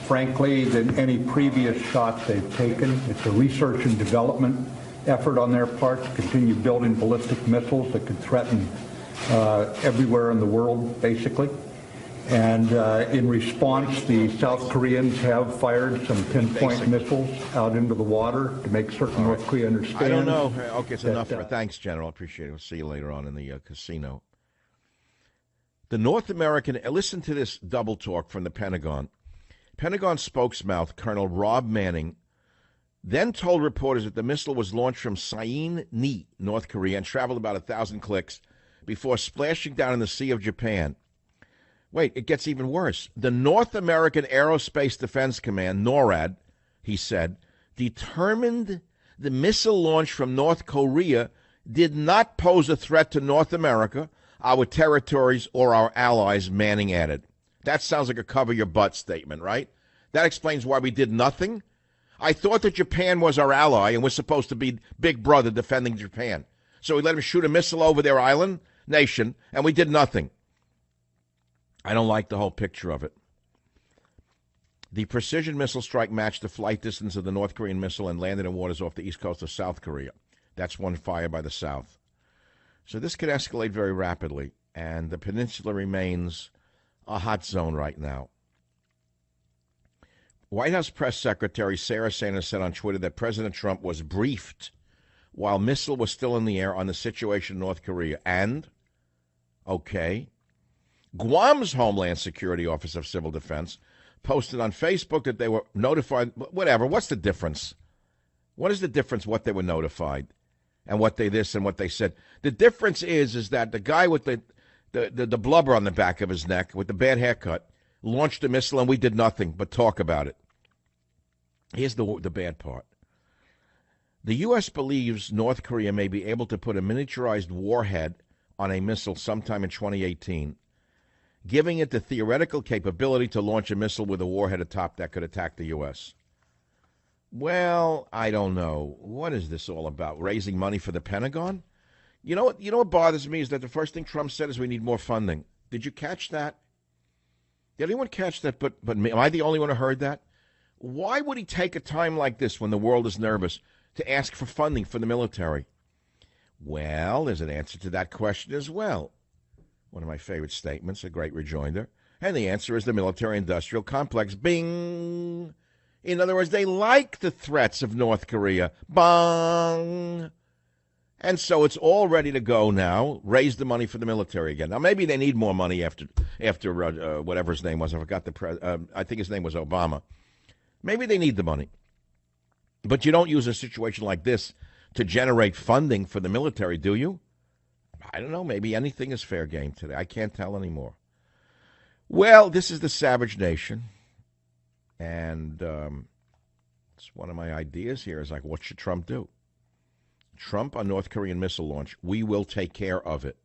frankly, than any previous shot they've taken. It's a research and development effort on their part to continue building ballistic missiles that could threaten everywhere in the world, basically. And in response, the South Koreans have fired some pinpoint missiles out into the water to make certain North Korea understand. I don't know. Okay, it's enough. Thanks, General. I appreciate it. We'll see you later on in the casino. The North American, listen to this double talk from the Pentagon. Pentagon spokesmouth Colonel Rob Manning then told reporters that the missile was launched from Sain-ni, North Korea, and traveled about 1,000 clicks before splashing down in the Sea of Japan. Wait, it gets even worse. The North American Aerospace Defense Command, NORAD, he said, determined the missile launch from North Korea did not pose a threat to North America, our territories, or our allies, Manning added. That sounds like a cover-your-butt statement, right? That explains why we did nothing. I thought that Japan was our ally and was supposed to be big brother defending Japan. So we let them shoot a missile over their island nation, and we did nothing. I don't like the whole picture of it. The precision missile strike matched the flight distance of the North Korean missile and landed in waters off the east coast of South Korea. That's one fired by the South. So this could escalate very rapidly, and the peninsula remains a hot zone right now. White House Press Secretary Sarah Sanders said on Twitter that President Trump was briefed while missile was still in the air on the situation in North Korea. And, okay, Guam's Homeland Security Office of Civil Defense posted on Facebook that they were notified. Whatever, what's the difference? What is the difference what they were notified and what they this and what they said? The difference is that the guy with the blubber on the back of his neck with the bad haircut launched a missile and we did nothing but talk about it. Here's the bad part. The U.S. believes North Korea may be able to put a miniaturized warhead on a missile sometime in 2018, giving it the theoretical capability to launch a missile with a warhead atop that could attack the U.S. Well, I don't know. What is this all about? Raising money for the Pentagon? You know what bothers me is that the first thing Trump said is we need more funding. Did you catch that? Did anyone catch that but me? Am I the only one who heard that? Why would he take a time like this when the world is nervous to ask for funding for the military? Well, there's an answer to that question as well. One of my favorite statements, a great rejoinder. And the answer is the military-industrial complex. Bing! In other words, they like the threats of North Korea. Bong! And so it's all ready to go now. Raise the money for the military again. Now, maybe they need more money after whatever his name was. I forgot I think his name was Obama. Maybe they need the money. But you don't use a situation like this to generate funding for the military, do you? I don't know. Maybe anything is fair game today. I can't tell anymore. Well, this is the Savage Nation. And it's one of my ideas here is like, what should Trump do? Trump on North Korean missile launch. We will take care of it.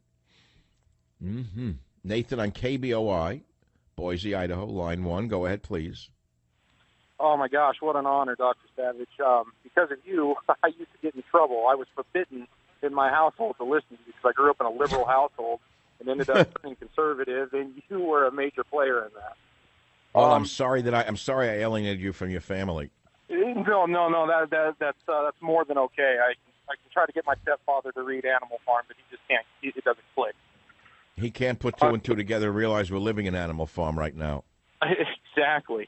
Nathan on KBOI, Boise, Idaho, line 1. Go ahead, please. Oh, my gosh, what an honor, Dr. Savage. Because of you, I used to get in trouble. I was forbidden in my household to listen to you because I grew up in a liberal household and ended up turning conservative, and you were a major player in that. Well, I'm sorry I alienated you from your family. No, that's more than okay. I can try to get my stepfather to read Animal Farm, but he just can't. It doesn't click. He can't put two and two together and realize we're living in Animal Farm right now.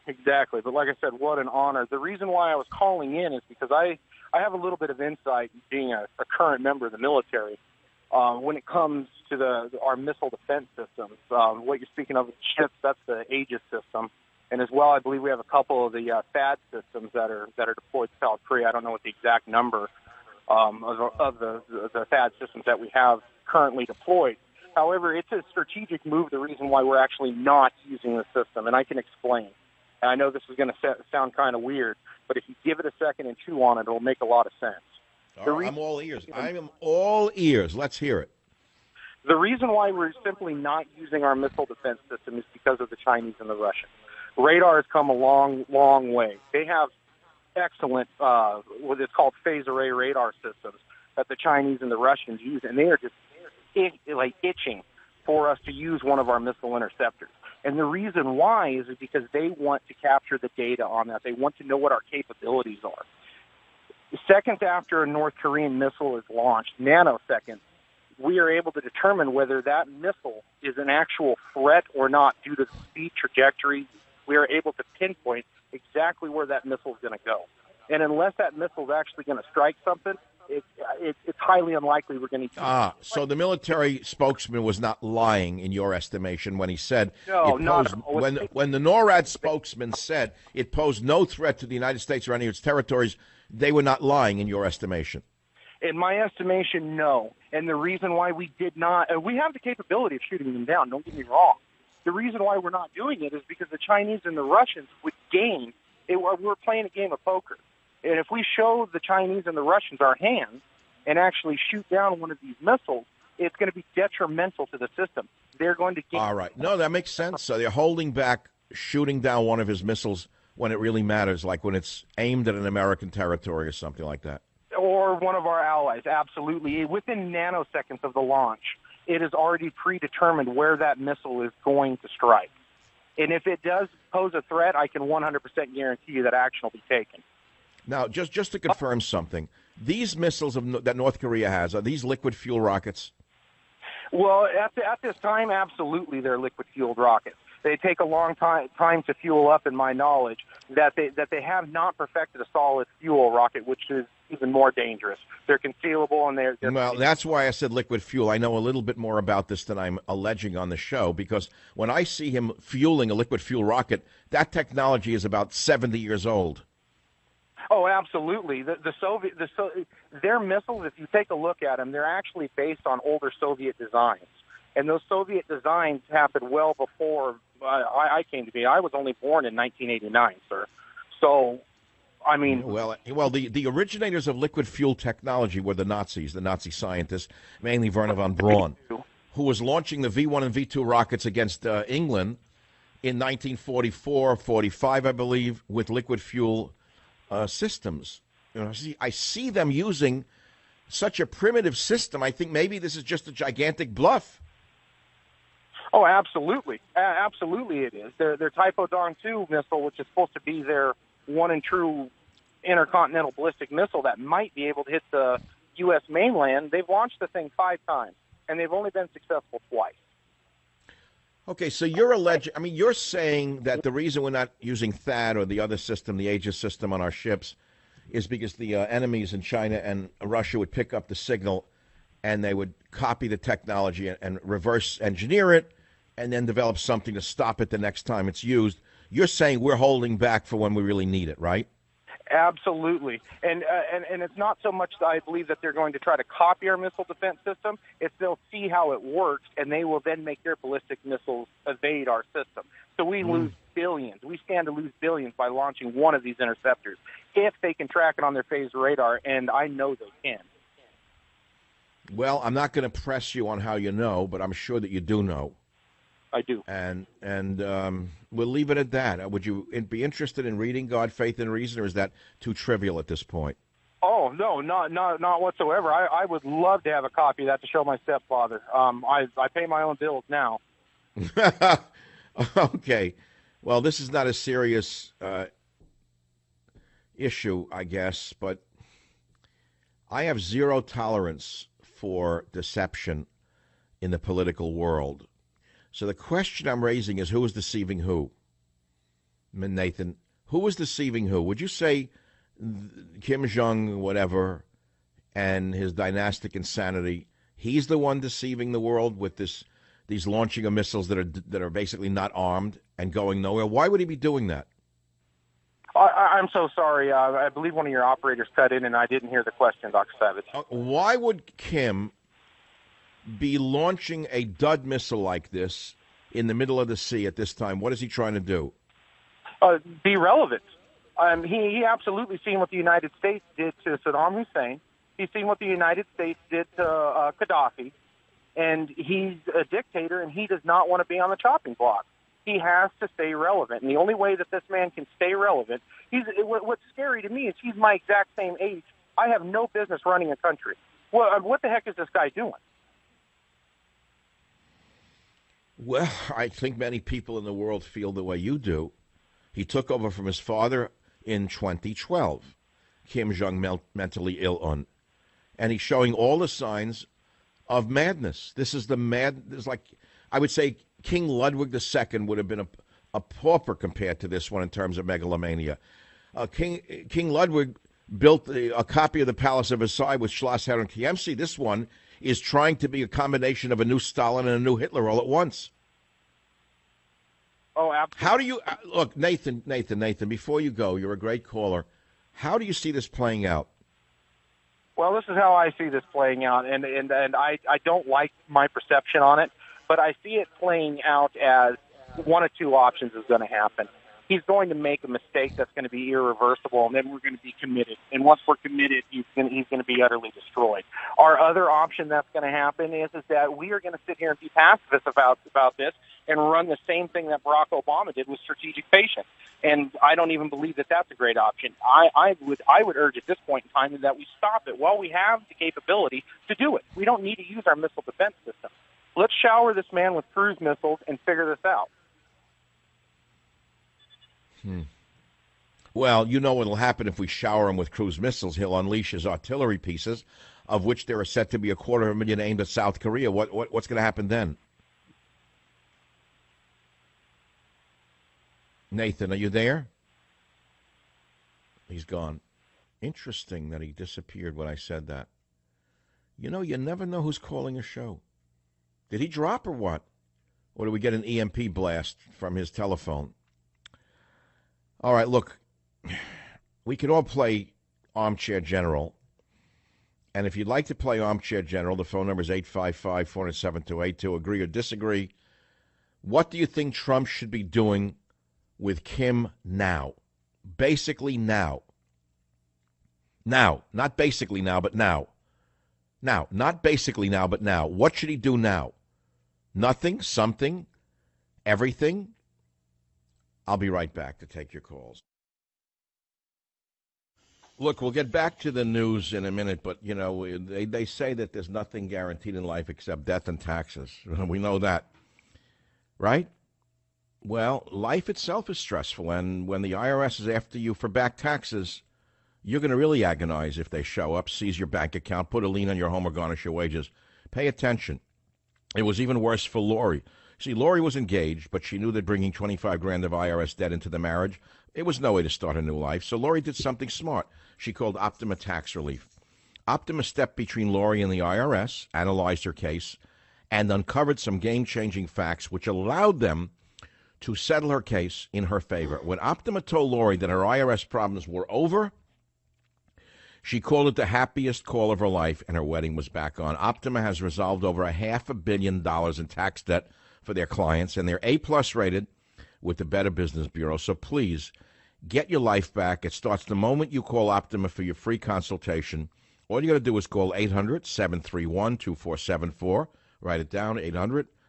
Exactly. But like I said, what an honor. The reason why I was calling in is because I have a little bit of insight being a current member of the military when it comes to our missile defense systems. What you're speaking of, ships, that's the Aegis system. And as well, I believe we have a couple of the THAAD systems that are deployed to South Korea. I don't know what the exact number of the THAAD systems that we have currently deployed. However, it's a strategic move, the reason why we're actually not using the system, and I can explain. And I know this is going to sound kind of weird, but if you give it a second and chew on it, it'll make a lot of sense. I'm all ears. I am all ears. Let's hear it. The reason why we're simply not using our missile defense system is because of the Chinese and the Russians. Radar has come a long, long way. They have excellent, what is called phase array radar systems that the Chinese and the Russians use, and they are just itching for us to use one of our missile interceptors. And the reason why is because they want to capture the data on that. They want to know what our capabilities are. Seconds after a North Korean missile is launched, nanoseconds, we are able to determine whether that missile is an actual threat or not due to the speed trajectory. We are able to pinpoint exactly where that missile is going to go. And unless that missile is actually going to strike something, it's highly unlikely we're going to. So the military spokesman was not lying in your estimation when he said not at all. When the NORAD spokesman said it posed no threat to the United States or any of its territories, they were not lying in your estimation. In my estimation, no. And the reason why we did not, we have the capability of shooting them down. Don't get me wrong. The reason why we're not doing it is because the Chinese and the Russians would gain. We're playing a game of poker. And if we show the Chinese and the Russians our hands and actually shoot down one of these missiles, it's going to be detrimental to the system. They're going to gain. All right. No, that makes sense. So they're holding back shooting down one of his missiles when it really matters, like when it's aimed at an American territory or something like that. Or one of our allies, absolutely. Within nanoseconds of the launch, it is already predetermined where that missile is going to strike. And if it does pose a threat, I can 100% guarantee you that action will be taken. Now, just to confirm something, these missiles that North Korea has, are these liquid fuel rockets? Well, at this time, absolutely, they're liquid-fueled rockets. They take a long time to fuel up, in my knowledge, that they have not perfected a solid fuel rocket, which is even more dangerous. They're concealable, and they're well, that's why I said liquid fuel. I know a little bit more about this than I'm alleging on the show, because when I see him fueling a liquid fuel rocket, that technology is about 70 years old. Oh, absolutely. Their missiles, if you take a look at them, they're actually based on older Soviet designs. And those Soviet designs happened well before I came to be. I was only born in 1989, sir. So, I mean... Well, the originators of liquid fuel technology were the Nazis, the Nazi scientists, mainly Werner von Braun, who was launching the V-1 and V-2 rockets against England in 1944, 45, I believe, with liquid fuel systems. I see them using such a primitive system. I think maybe this is just a gigantic bluff. Oh, absolutely. Absolutely it is. Their Taipodong 2 missile, which is supposed to be their one and true intercontinental ballistic missile that might be able to hit the U.S. mainland, they've launched the thing 5 times, and they've only been successful twice. Okay, so you're saying that the reason we're not using THAAD or the other system, the Aegis system on our ships, is because the enemies in China and Russia would pick up the signal and they would copy the technology and reverse engineer it and then develop something to stop it the next time it's used. You're saying we're holding back for when we really need it, right? Absolutely. And it's not so much that I believe that they're going to try to copy our missile defense system. It's they'll see how it works, and they will then make their ballistic missiles evade our system. So we lose billions. We stand to lose billions by launching one of these interceptors if they can track it on their phased radar, and I know they can. Well, I'm not going to press you on how you know, but I'm sure that you do know. I do. And we'll leave it at that. Would you be interested in reading God, Faith, and Reason, or is that too trivial at this point? Oh, no, not whatsoever. I would love to have a copy of that to show my stepfather. I pay my own bills now. Okay. Well, this is not a serious issue, I guess, but I have zero tolerance for deception in the political world. So the question I'm raising is, who is deceiving who? Nathan, who was deceiving who? Would you say Kim Jong, whatever, and his dynastic insanity, he's the one deceiving the world with these launching of missiles that are basically not armed and going nowhere? Why would he be doing that? I'm so sorry. I believe one of your operators cut in, and I didn't hear the question, Dr. Savage. Why would Kim be launching a dud missile like this in the middle of the sea at this time? What is he trying to do? Be relevant. He absolutely seen what the United States did to Saddam Hussein. He's seen what the United States did to Gaddafi. And he's a dictator, and he does not want to be on the chopping block. He has to stay relevant. And the only way that this man can stay relevant, what's scary to me is he's my exact same age. I have no business running a country. What the heck is this guy doing? Well, I think many people in the world feel the way you do. He took over from his father in 2012, Kim Jong mentally ill and he's showing all the signs of madness. This is like, I would say King Ludwig II would have been a pauper compared to this one in terms of megalomania. King Ludwig built a copy of the Palace of Versailles with Schloss Herrenchiemsee. This one is trying to be a combination of a new Stalin and a new Hitler all at once. Oh, absolutely. How do you look, Nathan? Before you go, you're a great caller. How do you see this playing out? Well, this is how I see this playing out, and I don't like my perception on it, but I see it playing out as one of two options is going to happen. He's going to make a mistake that's going to be irreversible, and then we're going to be committed. And once we're committed, he's going to be utterly destroyed. Our other option that's going to happen is that we are going to sit here and be pacifist about this and run the same thing that Barack Obama did with strategic patience. And I don't even believe that that's a great option. I would urge at this point in time that we stop it while we have the capability to do it. We don't need to use our missile defense system. Let's shower this man with cruise missiles and figure this out. Well, you know what will happen if we shower him with cruise missiles. He'll unleash his artillery pieces, of which there are said to be 250,000 aimed at South Korea. What's going to happen then? Nathan, are you there? He's gone. Interesting that he disappeared when I said that. You know, you never know who's calling a show. Did he drop or what? Or do we get an EMP blast from his telephone? All right, look, we can all play Armchair General. And if you'd like to play Armchair General, the phone number is 855-407-2882. Agree or disagree? What do you think Trump should be doing with Kim now? Basically now. Now. Not basically now, but now. Now. Not basically now, but now. What should he do now? Nothing? Something? Everything? I'll be right back to take your calls. Look, we'll get back to the news in a minute, but, you know, they say that there's nothing guaranteed in life except death and taxes. We know that, right? Well, life itself is stressful, and when the IRS is after you for back taxes, you're going to really agonize if they show up, seize your bank account, put a lien on your home, or garnish your wages. Pay attention. It was even worse for Lori. See, Lori was engaged, but she knew that bringing $25,000 of IRS debt into the marriage, it was no way to start a new life. So Lori did something smart. She called Optima Tax Relief. Optima stepped between Lori and the IRS, analyzed her case, and uncovered some game-changing facts which allowed them to settle her case in her favor. When Optima told Lori that her IRS problems were over, she called it the happiest call of her life, and her wedding was back on. Optima has resolved over $500 million in tax debt for their clients, and they're A-plus rated with the Better Business Bureau. So please, get your life back. It starts the moment you call Optima for your free consultation. All you got to do is call 800-731-2474. Write it down,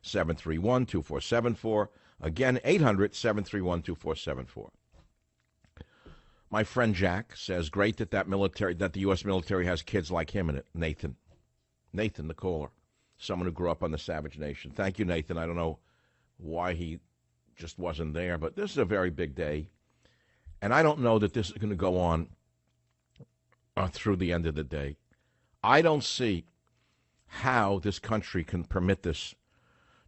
800-731-2474. Again, 800-731-2474. My friend Jack says, great that the U.S. military has kids like him in it. Nathan, the caller. Someone who grew up on the Savage Nation. Thank you, Nathan. I don't know why he just wasn't there, but this is a very big day. And I don't know that this is going to go on through the end of the day. I don't see how this country can permit this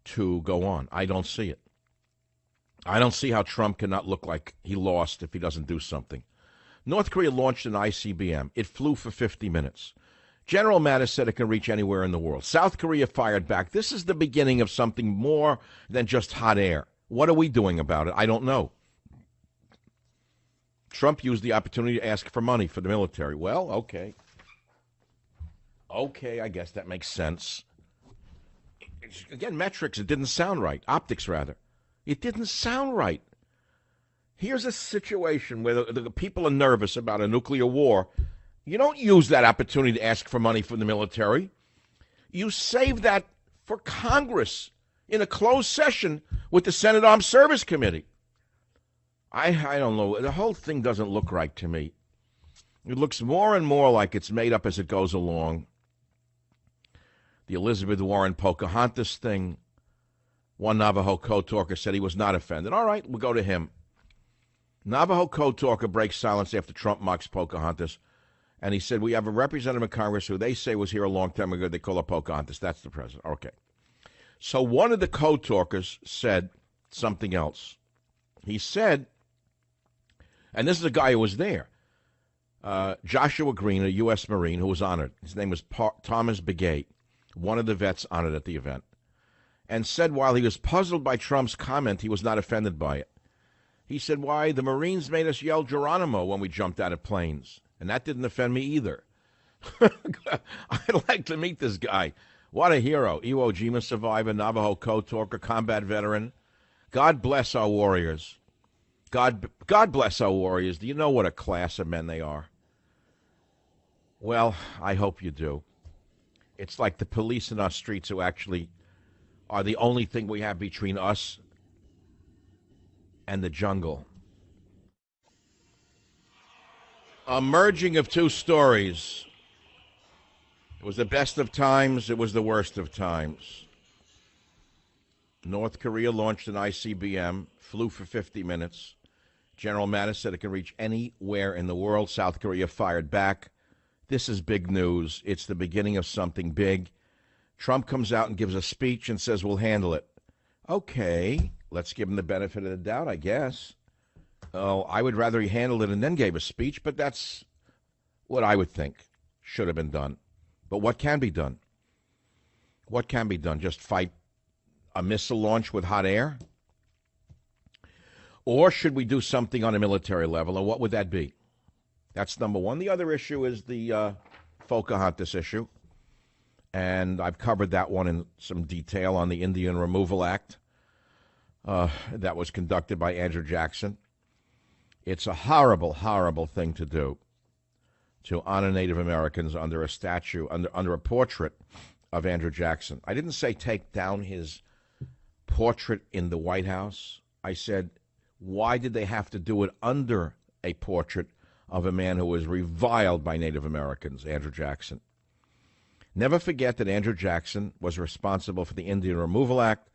to go on. I don't see it. I don't see how Trump cannot look like he lost if he doesn't do something. North Korea launched an ICBM. It flew for 50 minutes. General Mattis said it can reach anywhere in the world. South Korea fired back. This is the beginning of something more than just hot air. What are we doing about it? I don't know. Trump used the opportunity to ask for money for the military. Well, okay. Okay, I guess that makes sense. Again, metrics, it didn't sound right. Optics, rather. It didn't sound right. Here's a situation where the people are nervous about a nuclear war. You don't use that opportunity to ask for money from the military. You save that for Congress in a closed session with the Senate Armed Service Committee. I don't know. The whole thing doesn't look right to me. It looks more and more like it's made up as it goes along. The Elizabeth Warren Pocahontas thing. One Navajo code talker said he was not offended. All right, we'll go to him. Navajo code talker breaks silence after Trump mocks Pocahontas. And he said, we have a representative in Congress who they say was here a long time ago. They call her Pocahontas. That's the president. Okay. So one of the code talkers said something else. He said, and this is a guy who was there, Joshua Green, a U.S. Marine who was honored. His name was Thomas Begay, one of the vets honored at the event, and said while he was puzzled by Trump's comment, he was not offended by it. He said, why, the Marines made us yell Geronimo when we jumped out of planes. And that didn't offend me either. I'd like to meet this guy. What a hero. Iwo Jima survivor, Navajo code talker, combat veteran. God bless our warriors. God bless our warriors. Do you know what a class of men they are? Well, I hope you do. It's like the police in our streets who actually are the only thing we have between us and the jungle. A merging of two stories. It was the best of times. It was the worst of times. North Korea launched an ICBM, flew for 50 minutes. General Mattis said it can reach anywhere in the world. South Korea fired back. This is big news. It's the beginning of something big. Trump comes out and gives a speech and says, we'll handle it. Okay, let's give him the benefit of the doubt, I guess. Oh, I would rather he handled it and then gave a speech, but that's what I would think should have been done. But what can be done? What can be done? Just fight a missile launch with hot air? Or should we do something on a military level, and what would that be? That's number one. The other issue is the Pocahontas issue, and I've covered that one in some detail on the Indian Removal Act that was conducted by Andrew Jackson. It's a horrible, horrible thing to do, to honor Native Americans under a statue, under a portrait of Andrew Jackson. I didn't say take down his portrait in the White House. I said, why did they have to do it under a portrait of a man who was reviled by Native Americans, Andrew Jackson? Never forget that Andrew Jackson was responsible for the Indian Removal Act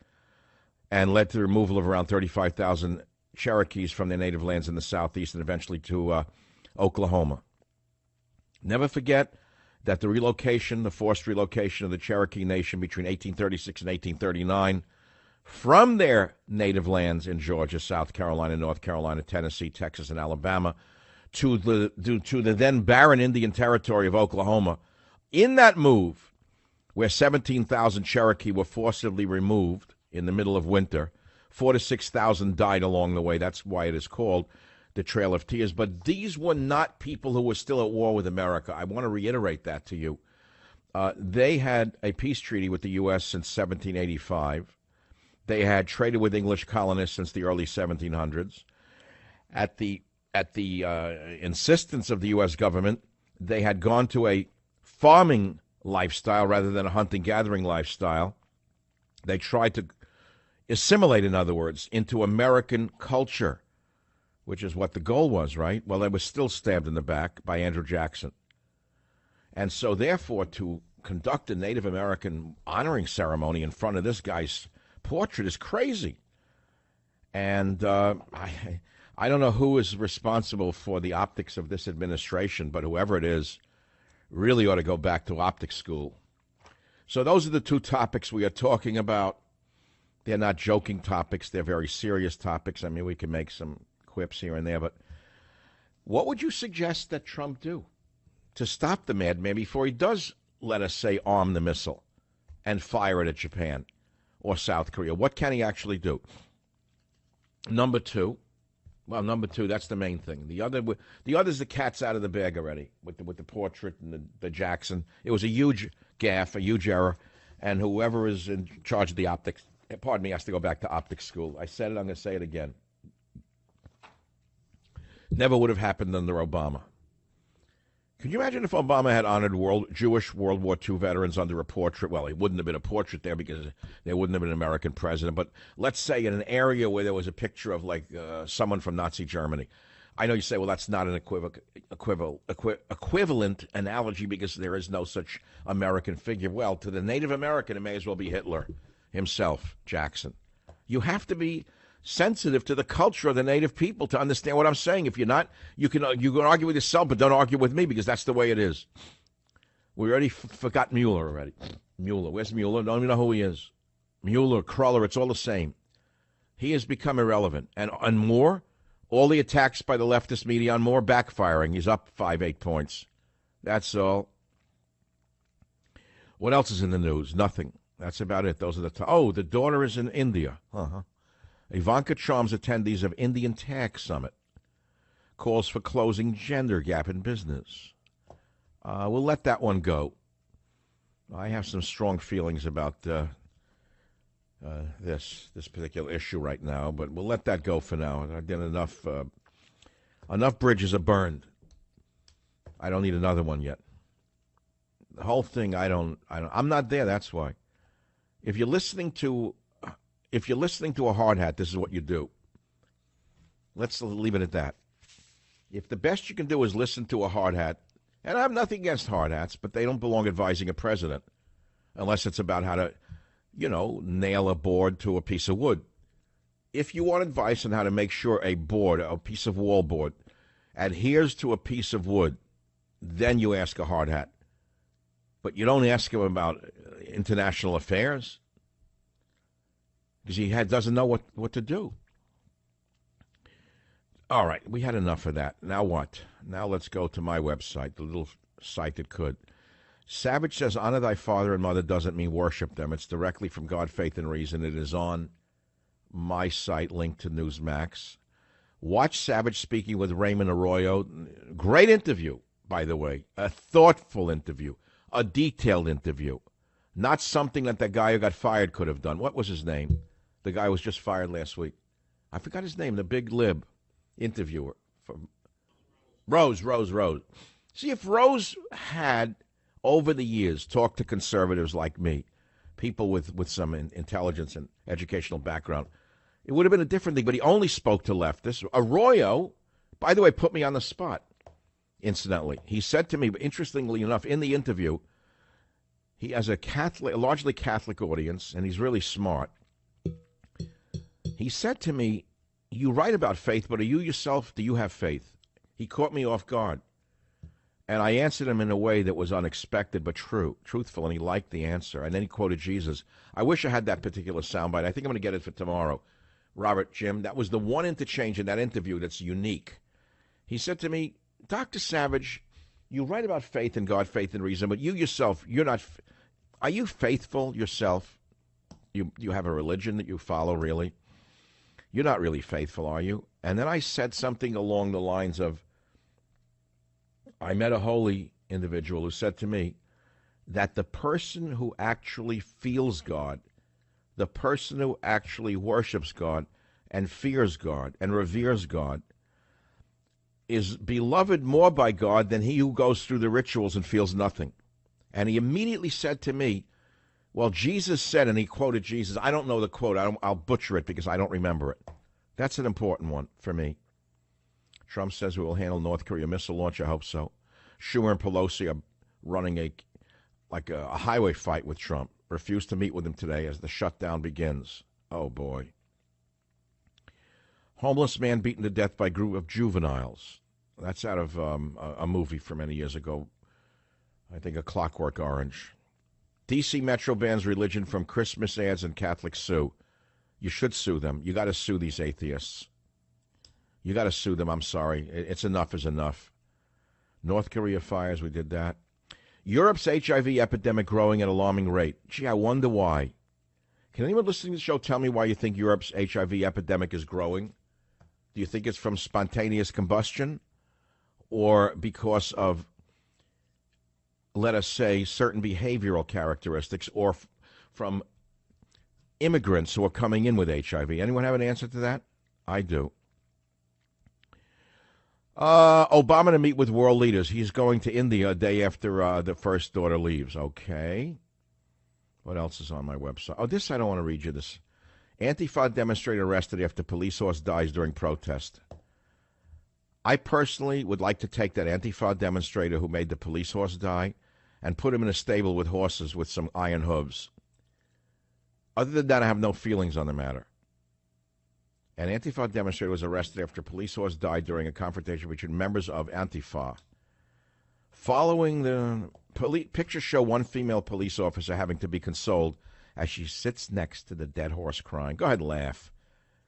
and led to the removal of around 35,000 Cherokees from their native lands in the Southeast and eventually to Oklahoma. Never forget that the forced relocation of the Cherokee Nation between 1836 and 1839 from their native lands in Georgia, South Carolina, North Carolina, Tennessee, Texas, and Alabama to the then barren Indian territory of Oklahoma. In that move, where 17,000 Cherokee were forcibly removed in the middle of winter, 4,000 to 6,000 died along the way. That's why it is called the Trail of Tears. But these were not people who were still at war with America. I want to reiterate that to you. They had a peace treaty with the U.S. since 1785. They had traded with English colonists since the early 1700s. At the insistence of the U.S. government, they had gone to a farming lifestyle rather than a hunting-gathering lifestyle. They tried to assimilate, in other words, into American culture, which is what the goal was, right? Well, they were still stabbed in the back by Andrew Jackson. And so, therefore, to conduct a Native American honoring ceremony in front of this guy's portrait is crazy. And I don't know who is responsible for the optics of this administration, but whoever it is really ought to go back to optics school. So those are the two topics we are talking about. They're not joking topics. They're very serious topics. I mean, we can make some quips here and there, but what would you suggest that Trump do to stop the madman before he does, let us say, arm the missile and fire it at Japan or South Korea? What can he actually do? Number two, that's the main thing. The other's the cat's out of the bag already with the portrait and the Jackson. It was a huge gaffe, a huge error, and whoever is in charge of the optics, pardon me, has to go back to optics school. I said it, I'm going to say it again. Never would have happened under Obama. Could you imagine if Obama had honored Jewish World War II veterans under a portrait? Well, it wouldn't have been a portrait there because there wouldn't have been an American president. But let's say in an area where there was a picture of like someone from Nazi Germany. I know you say, well, that's not an equivalent analogy because there is no such American figure. Well, to the Native American, it may as well be Hitler himself, Jackson. You have to be sensitive to the culture of the native people to understand what I'm saying. If you're not, you can argue with yourself, but don't argue with me because that's the way it is. We already forgot Mueller already. Mueller, where's Mueller? Don't even know who he is. Mueller, Kruller, it's all the same. He has become irrelevant. And on Moore, all the attacks by the leftist media on Moore backfiring. He's up 5-8 points. That's all. What else is in the news? Nothing. That's about it. Those are the the daughter is in India. Ivanka charms attendees of Indian Tech Summit. Calls for closing gender gap in business. We'll let that one go. I have some strong feelings about this particular issue right now, but we'll let that go for now. I've done enough bridges are burned. I don't need another one yet. The whole thing, I'm not there. That's why. If you're listening to a hard hat, this is what you do. Let's leave it at that. If the best you can do is listen to a hard hat, and I have nothing against hard hats, but they don't belong advising a president unless it's about how to, nail a board to a piece of wood. If you want advice on how to make sure a piece of wall board, adheres to a piece of wood, then you ask a hard hat. But you don't ask him about international affairs because he doesn't know what to do. All right, we had enough of that. Now what? Now let's go to my website, the little site that could. Savage says, honor thy father and mother doesn't mean worship them. It's directly from God, Faith, and Reason. It is on my site, linked to Newsmax. Watch Savage speaking with Raymond Arroyo. Great interview, by the way. A thoughtful interview. A detailed interview. Not something that the guy who got fired could have done. What was his name? The guy who was just fired last week. I forgot his name, the big lib interviewer. From Rose. See, if Rose had, over the years, talked to conservatives like me, people with some intelligence and educational background, it would have been a different thing. But he only spoke to leftists. Arroyo, by the way, put me on the spot, incidentally. He said to me, interestingly enough, in the interview, he has a largely Catholic audience, and he's really smart. He said to me, you write about faith, but are you yourself, do you have faith? He caught me off guard. And I answered him in a way that was unexpected but truthful, and he liked the answer. And then he quoted Jesus. I wish I had that particular soundbite. I think I'm going to get it for tomorrow. Robert, Jim, that was the one interchange in that interview that's unique. He said to me, Dr. Savage, you write about faith in God, faith and reason, but you yourself, you're not. Are you faithful yourself? You have a religion that you follow, really? You're not really faithful, are you? And then I said something along the lines of, I met a holy individual who said to me that the person who actually feels God, the person who actually worships God and fears God and reveres God, is beloved more by God than he who goes through the rituals and feels nothing. And he immediately said to me, well, Jesus said, and he quoted Jesus. I don't know the quote. I'll butcher it because I don't remember it. That's an important one for me. Trump says we will handle North Korea missile launch. I hope so. Schumer and Pelosi are running a highway fight with Trump. Refuse to meet with him today as the shutdown begins. Oh, boy. Homeless man beaten to death by group of juveniles. That's out of a movie from many years ago. I think A Clockwork Orange. D.C. Metro bans religion from Christmas ads and Catholic sue. You should sue them. You got to sue these atheists. You got to sue them. I'm sorry. It's enough is enough. North Korea fires, we did that. Europe's HIV epidemic growing at an alarming rate. Gee, I wonder why. Can anyone listening to the show tell me why you think Europe's HIV epidemic is growing? Do you think it's from spontaneous combustion or because of, let us say, certain behavioral characteristics or from immigrants who are coming in with HIV? Anyone have an answer to that? I do. Obama to meet with world leaders. He's going to India a day after the first daughter leaves. Okay. What else is on my website? Oh, this I don't want to read you this. Antifa demonstrator arrested after police horse dies during protest. I personally would like to take that Antifa demonstrator who made the police horse die and put him in a stable with horses with some iron hooves. Other than that, I have no feelings on the matter. An Antifa demonstrator was arrested after a police horse died during a confrontation between members of Antifa. Following the pictures show one female police officer having to be consoled as she sits next to the dead horse crying. Go ahead and laugh.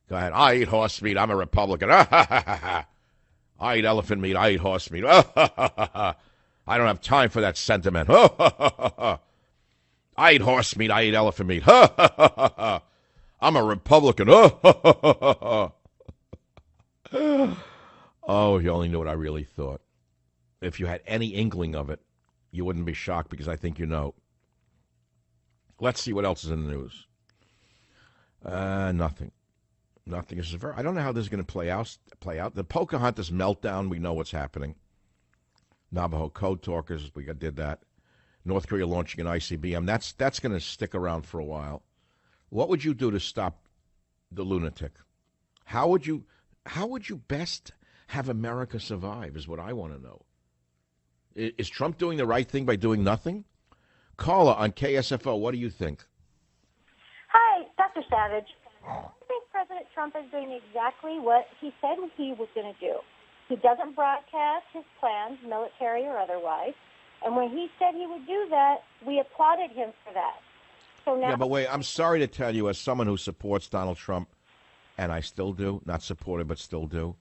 Go ahead. I eat horse meat. I'm a Republican. I eat elephant meat. I eat horse meat. I don't have time for that sentiment. I eat horse meat. I eat elephant meat. I'm a Republican. Oh, if you only knew what I really thought. If you had any inkling of it, you wouldn't be shocked because I think you know. Let's see what else is in the news. Nothing. Nothing. I don't know how this is going to play out. The Pocahontas meltdown, we know what's happening. Navajo code talkers, we did that. North Korea launching an ICBM. That's going to stick around for a while. What would you do to stop the lunatic? How would you best have America survive is what I want to know. Is Trump doing the right thing by doing nothing? Carla on KSFO, what do you think? Hi, Dr. Savage. I think President Trump is doing exactly what he said he was going to do. He doesn't broadcast his plans, military or otherwise. And when he said he would do that, we applauded him for that. So now, yeah, but wait, I'm sorry to tell you, as someone who supports Donald Trump, and I still do, not supported but still do,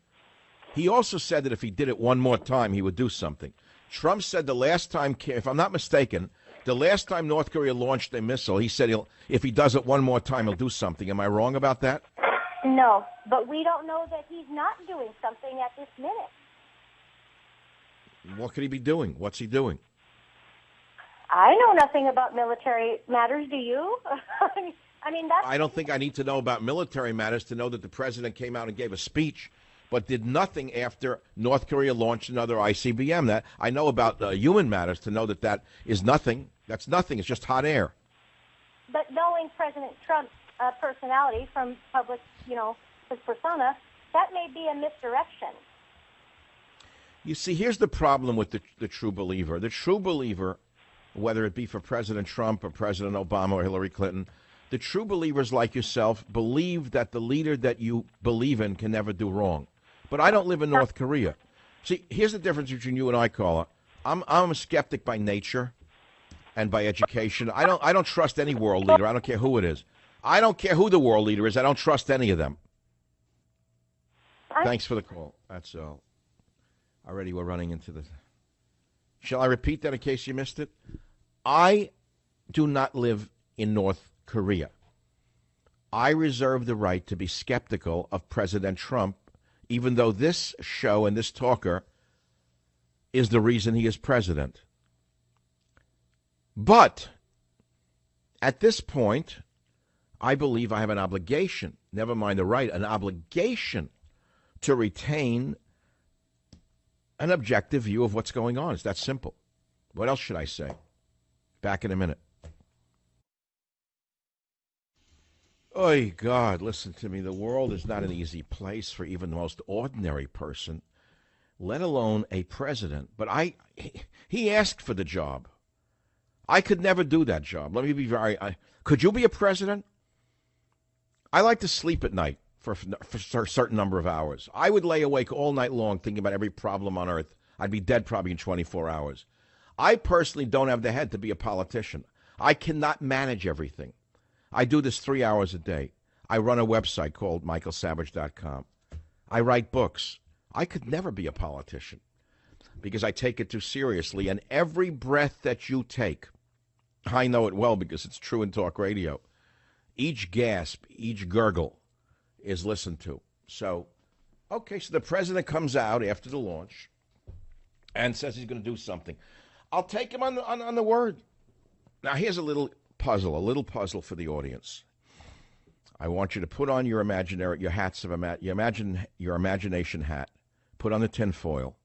he also said that if he did it one more time, he would do something. Trump said the last time, if I'm not mistaken, the last time North Korea launched a missile, he said if he does it one more time, he'll do something. Am I wrong about that? No, but we don't know that he's not doing something at this minute. What could he be doing? What's he doing? I know nothing about military matters. Do you? I mean, that's... I don't think I need to know about military matters to know that the president came out and gave a speech, but did nothing after North Korea launched another ICBM. That I know about human matters to know that is nothing. That's nothing. It's just hot air. But knowing President Trump's personality from public, his persona, that may be a misdirection. You see, here's the problem with the true believer. The true believer, whether it be for President Trump or President Obama or Hillary Clinton, the true believers like yourself believe that the leader that you believe in can never do wrong. But I don't live in North Korea. See, here's the difference between you and I, Carla. I'm a skeptic by nature and by education. I don't trust any world leader. I don't care who it is. I don't care who the world leader is. I don't trust any of them. Thanks for the call. That's all. Already we're running into the... Shall I repeat that in case you missed it? I do not live in North Korea. I reserve the right to be skeptical of President Trump, even though this show and this talker is the reason he is president. But at this point, I believe I have an obligation, never mind the right, an obligation to retain an objective view of what's going on. It's that simple. What else should I say? Back in a minute. Oh, God, listen to me. The world is not an easy place for even the most ordinary person, let alone a president. But he asked for the job. I could never do that job. Let me be could you be a president? I like to sleep at night for a certain number of hours. I would lay awake all night long thinking about every problem on earth. I'd be dead probably in 24 hours. I personally don't have the head to be a politician. I cannot manage everything. I do this 3 hours a day. I run a website called michaelsavage.com. I write books. I could never be a politician because I take it too seriously. And every breath that you take, I know it well because it's true in talk radio. Each gasp, each gurgle is listened to. So, okay, so the president comes out after the launch and says he's going to do something. I'll take him on the word. Now, here's a little puzzle for the audience. I want you to put on your imagination hat, put on the tinfoil,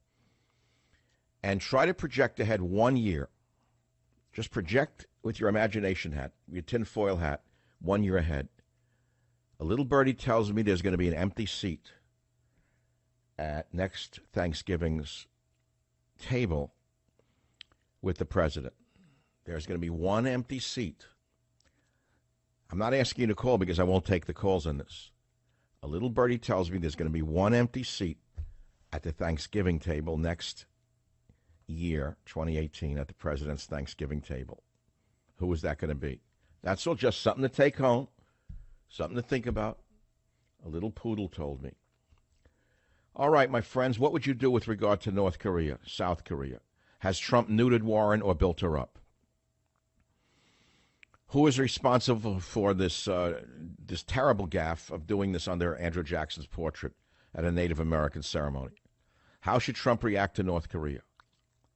and try to project ahead 1 year. Just project with your imagination hat, your tinfoil hat, 1 year ahead. A little birdie tells me there's going to be an empty seat at next Thanksgiving's table with the president. There's going to be one empty seat. I'm not asking you to call because I won't take the calls on this. A little birdie tells me there's going to be one empty seat at the Thanksgiving table next year, 2018, at the president's Thanksgiving table. Who is that going to be? That's all just something to take home, something to think about. A little poodle told me. All right, my friends, what would you do with regard to North Korea, South Korea? Has Trump neutered Warren or built her up? Who is responsible for this this terrible gaffe of doing this under Andrew Jackson's portrait at a Native American ceremony? How should Trump react to North Korea?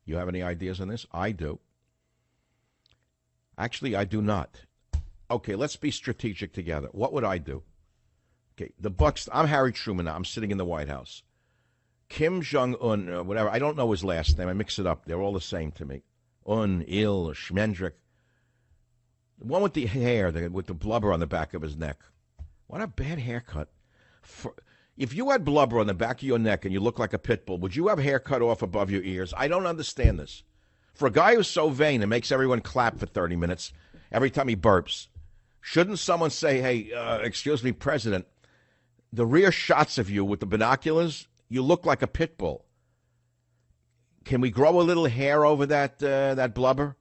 You have any ideas on this? I do. Actually, I do not. Okay, let's be strategic together. What would I do? Okay, I'm Harry Truman now. I'm sitting in the White House. Kim Jong-un, whatever, I don't know his last name. I mix it up. They're all the same to me. Il, Schmendrick. The one with the hair, with the blubber on the back of his neck. What a bad haircut. If you had blubber on the back of your neck and you look like a pit bull, would you have hair cut off above your ears? I don't understand this. For a guy who's so vain and makes everyone clap for 30 minutes every time he burps, shouldn't someone say, hey, excuse me, President, the rear shots of you with the binoculars, you look like a pit bull. Can we grow a little hair over that blubber?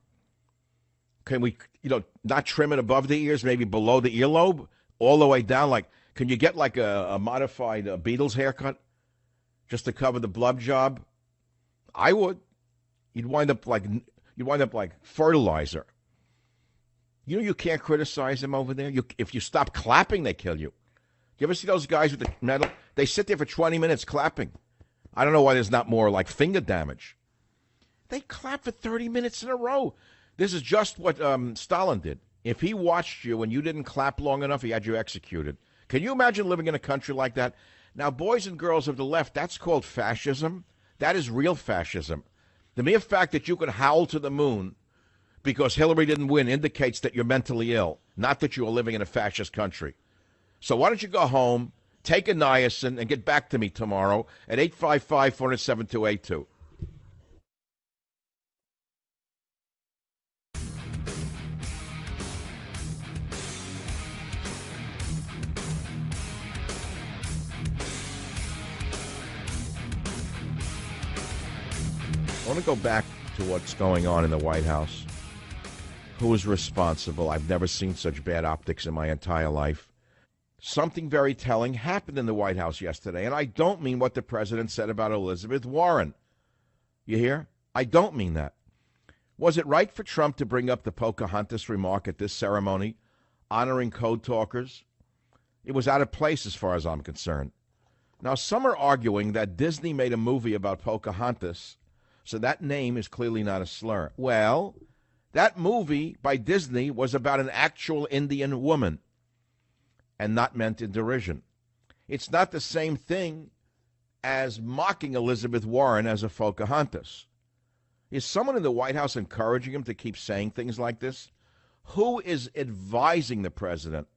Can we, not trim it above the ears, maybe below the earlobe, all the way down? Like, can you get like a modified Beatles haircut just to cover the blub job? I would. You'd wind up like fertilizer. You can't criticize him over there. If you stop clapping, they kill you. You ever see those guys with the metal? They sit there for 20 minutes clapping. I don't know why there's not more like finger damage. They clap for 30 minutes in a row. This is just what Stalin did. If he watched you and you didn't clap long enough, he had you executed. Can you imagine living in a country like that? Now, boys and girls of the left, that's called fascism. That is real fascism. The mere fact that you can howl to the moon because Hillary didn't win indicates that you're mentally ill, not that you are living in a fascist country. So why don't you go home, take a niacin, and get back to me tomorrow at 855-407-2882. I want to go back to what's going on in the White House. Who is responsible? I've never seen such bad optics in my entire life. Something very telling happened in the White House yesterday, and I don't mean what the president said about Elizabeth Warren. You hear? I don't mean that. Was it right for Trump to bring up the Pocahontas remark at this ceremony, honoring code talkers? It was out of place as far as I'm concerned. Now, some are arguing that Disney made a movie about Pocahontas, so that name is clearly not a slur. Well, that movie by Disney was about an actual Indian woman and not meant in derision. It's not the same thing as mocking Elizabeth Warren as a Pocahontas. Is someone in the White House encouraging him to keep saying things like this? Who is advising the president?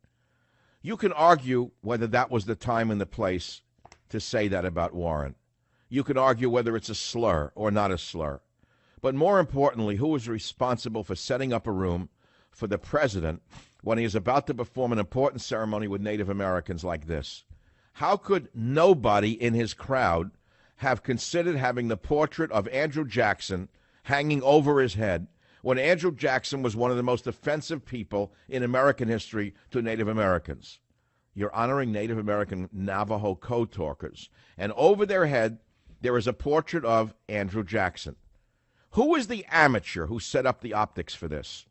You can argue whether that was the time and the place to say that about Warren. You can argue whether it's a slur or not a slur. But more importantly, who is responsible for setting up a room for the president when he is about to perform an important ceremony with Native Americans like this? How could nobody in his crowd have considered having the portrait of Andrew Jackson hanging over his head when Andrew Jackson was one of the most offensive people in American history to Native Americans? You're honoring Native American Navajo code talkers. And over their head, there is a portrait of Andrew Jackson. Who is the amateur who set up the optics for this?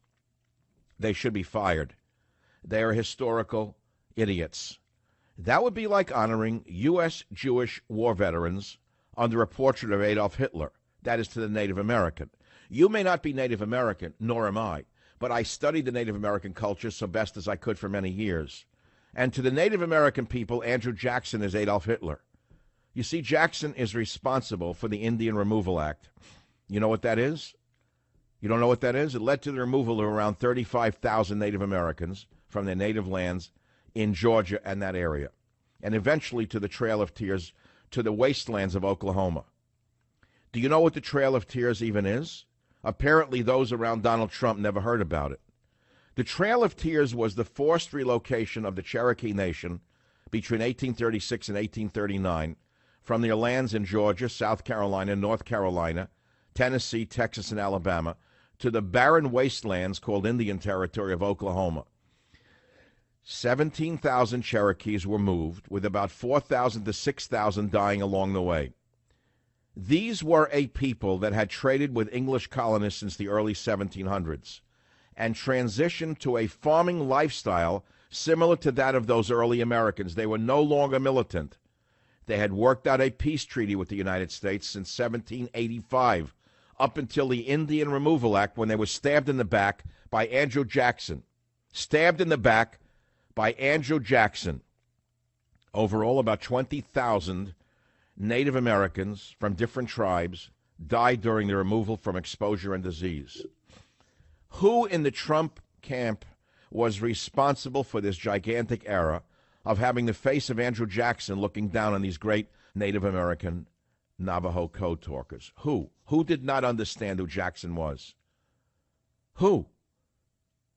They should be fired. They are historical idiots. That would be like honoring U.S. Jewish war veterans under a portrait of Adolf Hitler. That is to the Native American. You may not be Native American, nor am I, but I studied the Native American culture so best as I could for many years. And to the Native American people, Andrew Jackson is Adolf Hitler. You see, Jackson is responsible for the Indian Removal Act. You know what that is? You don't know what that is? It led to the removal of around 35,000 Native Americans from their native lands in Georgia and that area, and eventually to the Trail of Tears, to the wastelands of Oklahoma. Do you know what the Trail of Tears even is? Apparently those around Donald Trump never heard about it. The Trail of Tears was the forced relocation of the Cherokee Nation between 1836 and 1839 from their lands in Georgia, South Carolina, North Carolina, Tennessee, Texas, and Alabama to the barren wastelands called Indian Territory of Oklahoma. 17,000 Cherokees were moved, with about 4,000 to 6,000 dying along the way. These were a people that had traded with English colonists since the early 1700s and transitioned to a farming lifestyle similar to that of those early Americans. They were no longer militant. They had worked out a peace treaty with the United States since 1785, up until the Indian Removal Act, when they were stabbed in the back by Andrew Jackson. Stabbed in the back by Andrew Jackson. Overall, about 20,000 Native Americans from different tribes died during the removal from exposure and disease. Who in the Trump camp was responsible for this gigantic era of having the face of Andrew Jackson looking down on these great Native American Navajo code talkers? Who? Who did not understand who Jackson was? Who?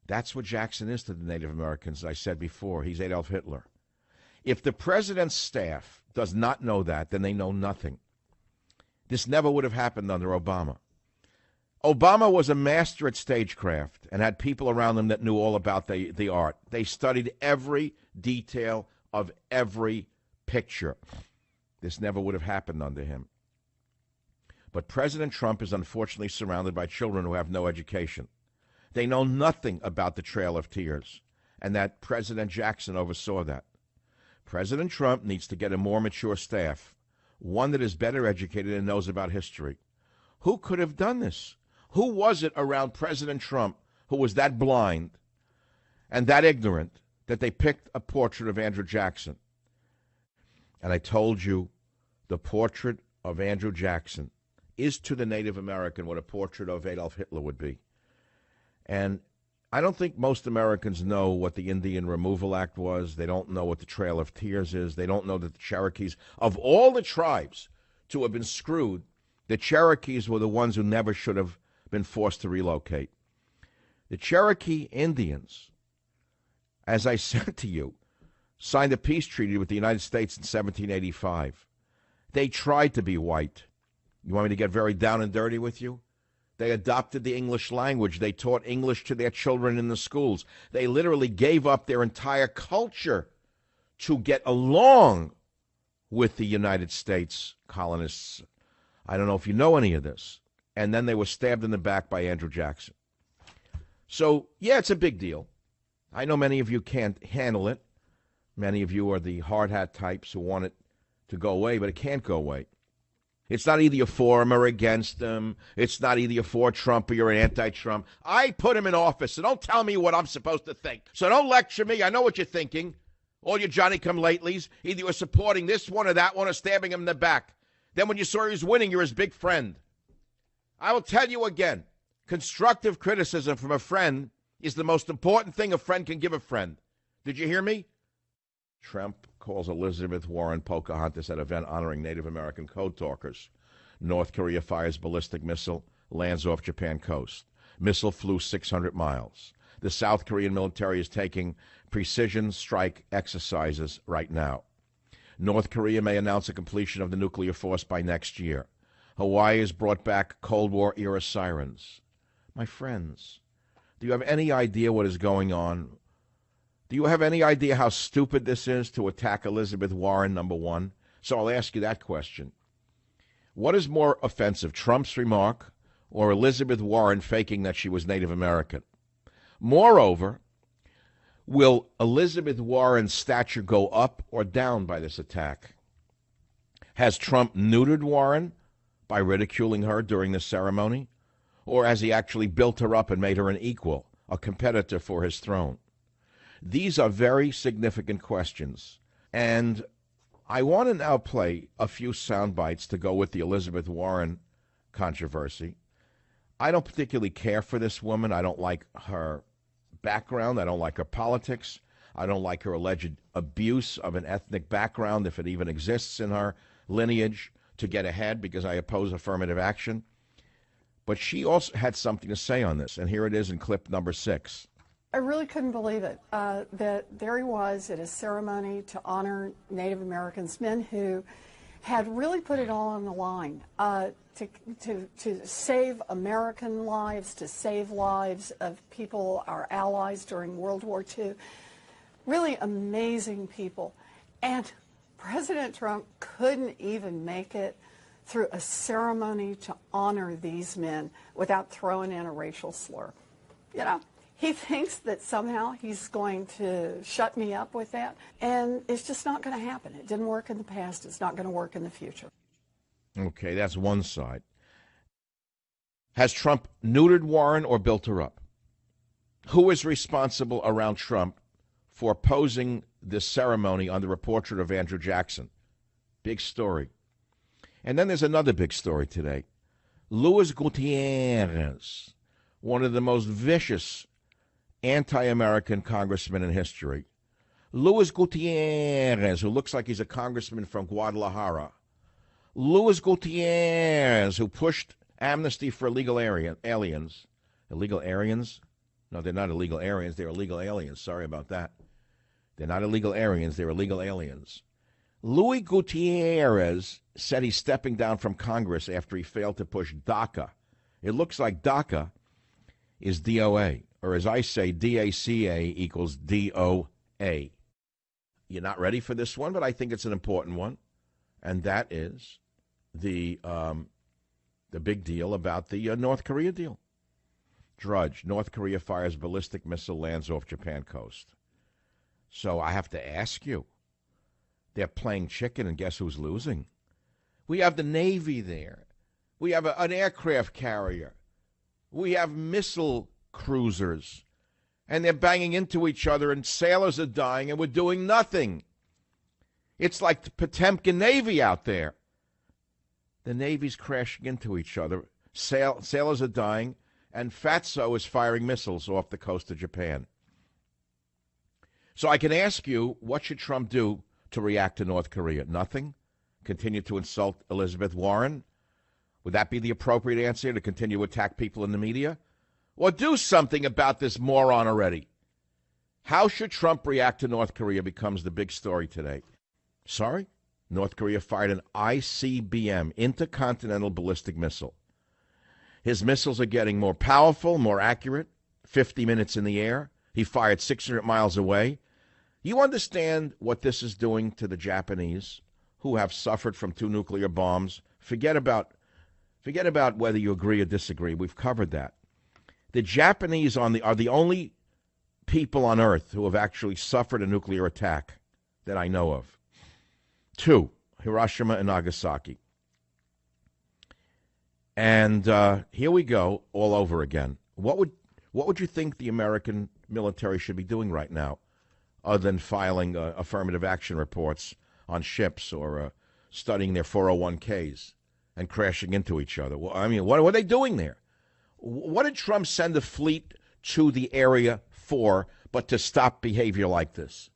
That's what Jackson is to the Native Americans, I said before. He's Adolf Hitler. If the president's staff does not know that, then they know nothing. This never would have happened under Obama. Obama was a master at stagecraft and had people around him that knew all about the art. They studied every detail of every picture. This never would have happened under him. But President Trump is unfortunately surrounded by children who have no education. They know nothing about the Trail of Tears, and that President Jackson oversaw that. President Trump needs to get a more mature staff, one that is better educated and knows about history. Who could have done this? Who was it around President Trump who was that blind and that ignorant that they picked a portrait of Andrew Jackson? And I told you, the portrait of Andrew Jackson is to the Native American what a portrait of Adolf Hitler would be. And I don't think most Americans know what the Indian Removal Act was. They don't know what the Trail of Tears is. They don't know that the Cherokees, of all the tribes to have been screwed, the Cherokees were the ones who never should have been forced to relocate. The Cherokee Indians, as I said to you, signed a peace treaty with the United States in 1785. They tried to be white. You want me to get very down and dirty with you? They adopted the English language. They taught English to their children in the schools. They literally gave up their entire culture to get along with the United States colonists. I don't know if you know any of this. And then they were stabbed in the back by Andrew Jackson. So, yeah, it's a big deal. I know many of you can't handle it. Many of you are the hard hat types who want it to go away, but it can't go away. It's not either you're for him or against him. It's not either you're for Trump or you're anti-Trump. I put him in office, so don't tell me what I'm supposed to think. So don't lecture me. I know what you're thinking. All you Johnny-come-latelys, either you're supporting this one or that one or stabbing him in the back. Then when you saw he was winning, you're his big friend. I will tell you again, constructive criticism from a friend is the most important thing a friend can give a friend. Did you hear me? Trump calls Elizabeth Warren Pocahontas at event honoring Native American code talkers. North Korea fires ballistic missile, lands off Japan coast. Missile flew 600 miles. The South Korean military is taking precision strike exercises right now. North Korea may announce a completion of the nuclear force by next year. Hawaii has brought back Cold War-era sirens. My friends, do you have any idea what is going on Do you have any idea how stupid this is to attack Elizabeth Warren, number one? So I'll ask you that question. What is more offensive, Trump's remark or Elizabeth Warren faking that she was Native American? Moreover, will Elizabeth Warren's stature go up or down by this attack? Has Trump neutered Warren by ridiculing her during the ceremony? Or has he actually built her up and made her an equal, a competitor for his throne? These are very significant questions. And I want to now play a few sound bites to go with the Elizabeth Warren controversy. I don't particularly care for this woman. I don't like her background. I don't like her politics. I don't like her alleged abuse of an ethnic background, if it even exists in her lineage, to get ahead, because I oppose affirmative action. But she also had something to say on this, and here it is in clip number 6. I really couldn't believe it, that there he was at a ceremony to honor Native Americans, men who had really put it all on the line to save American lives, to save lives of people, our allies during World War II. Really amazing people. And President Trump couldn't even make it through a ceremony to honor these men without throwing in a racial slur. You know, he thinks that somehow he's going to shut me up with that, and it's just not going to happen. It didn't work in the past. It's not going to work in the future. Okay, that's one side. Has Trump neutered Warren or built her up? Who is responsible around Trump for opposing this ceremony on the portrait of Andrew Jackson? Big story. And then there's another big story today. Luis Gutierrez, one of the most vicious anti-American congressmen in history. Luis Gutierrez, who looks like he's a congressman from Guadalajara. Luis Gutierrez, who pushed amnesty for illegal aliens. Illegal Aryans? No, they're not illegal Aryans. They're illegal aliens. Sorry about that. They're not illegal Aryans. They're illegal aliens. Luis Gutierrez said he's stepping down from Congress after he failed to push DACA. It looks like DACA is DOA, or as I say, DACA equals DOA. You're not ready for this one, but I think it's an important one, and that is the big deal about the North Korea deal. Drudge, North Korea fires ballistic missile, lands off Japan coast. So I have to ask you, they're playing chicken, and guess who's losing? We have the Navy there. We have an aircraft carrier. We have missile cruisers. And they're banging into each other, and sailors are dying, and we're doing nothing. It's like the Potemkin Navy out there. The Navy's crashing into each other. Sailors are dying, and Fatso is firing missiles off the coast of Japan. So I can ask you, what should Trump do to react to North Korea? Nothing? Continue to insult Elizabeth Warren? Would that be the appropriate answer, to continue to attack people in the media? Or do something about this moron already? How should Trump react to North Korea becomes the big story today. Sorry? North Korea fired an ICBM, intercontinental ballistic missile. His missiles are getting more powerful, more accurate, 50 minutes in the air. He fired 600 miles away. You understand what this is doing to the Japanese, who have suffered from 2 nuclear bombs? Forget about whether you agree or disagree. We've covered that. The Japanese are the only people on Earth who have actually suffered a nuclear attack that I know of. 2, Hiroshima and Nagasaki. And here we go all over again. What would you think the American military should be doing right now, other than filing affirmative action reports on ships or studying their 401ks and crashing into each other? Well, I mean, what are they doing there? What did Trump send a fleet to the area for but to stop behavior like this?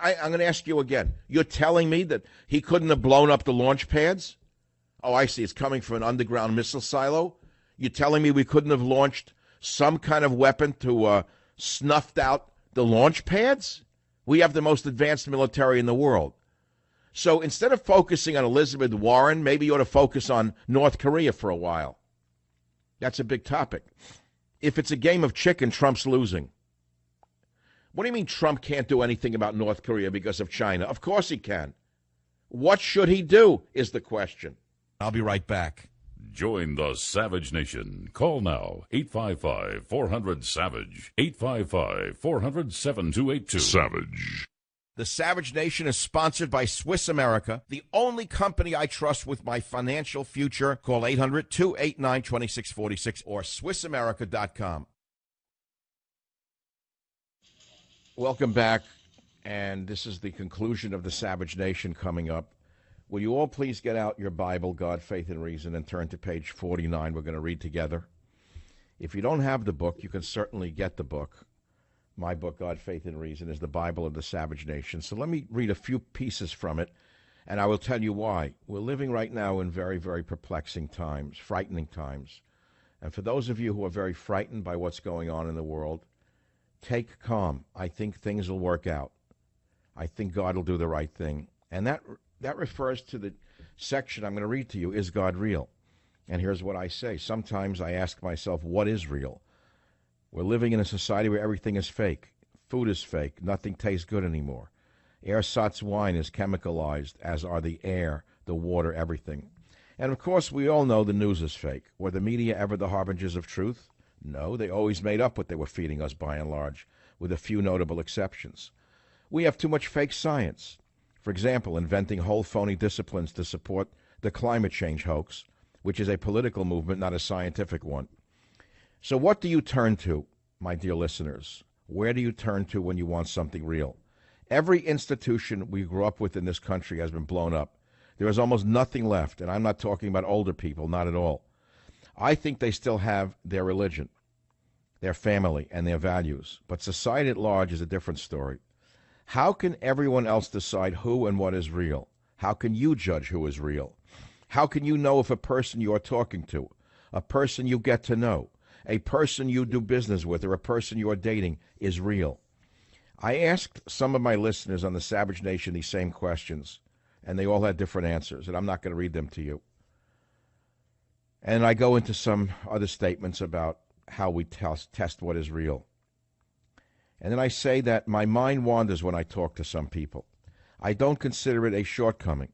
I'm going to ask you again. You're telling me that he couldn't have blown up the launch pads? Oh, I see. It's coming from an underground missile silo? You're telling me we couldn't have launched some kind of weapon to snuffed out the launch pads? We have the most advanced military in the world. So instead of focusing on Elizabeth Warren, maybe you ought to focus on North Korea for a while. That's a big topic. If it's a game of chicken, Trump's losing. What do you mean Trump can't do anything about North Korea because of China? Of course he can. What should he do is the question. I'll be right back. Join the Savage Nation. Call now, 855-400-SAVAGE, 855-400-7282. Savage. The Savage Nation is sponsored by Swiss America, the only company I trust with my financial future. Call 800-289-2646 or SwissAmerica.com. Welcome back, and this is the conclusion of the Savage Nation coming up. Will you all please get out your Bible, God, Faith, and Reason, and turn to page 49. We're going to read together. If you don't have the book, you can certainly get the book. My book, God, Faith, and Reason, is the Bible of the Savage Nation. So let me read a few pieces from it, and I will tell you why. We're living right now in very, very perplexing times, frightening times. And for those of you who are very frightened by what's going on in the world, take calm. I think things will work out. I think God will do the right thing. And that refers to the section I'm going to read to you, Is God Real? And here's what I say. Sometimes I ask myself, what is real? We're living in a society where everything is fake. Food is fake. Nothing tastes good anymore. Ersatz wine is chemicalized, as are the air, the water, everything. And, of course, we all know the news is fake. Were the media ever the harbingers of truth? No, they always made up what they were feeding us, by and large, with a few notable exceptions. We have too much fake science. For example, inventing whole phony disciplines to support the climate change hoax, which is a political movement, not a scientific one. So what do you turn to, my dear listeners? Where do you turn to when you want something real? Every institution we grew up with in this country has been blown up. There is almost nothing left, and I'm not talking about older people, not at all. I think they still have their religion, their family, and their values. But society at large is a different story. How can everyone else decide who and what is real? How can you judge who is real? How can you know if a person you are talking to, a person you get to know, a person you do business with, or a person you are dating is real? I asked some of my listeners on the Savage Nation these same questions, and they all had different answers, and I'm not going to read them to you. And I go into some other statements about how we test what is real. And then I say that my mind wanders when I talk to some people. I don't consider it a shortcoming.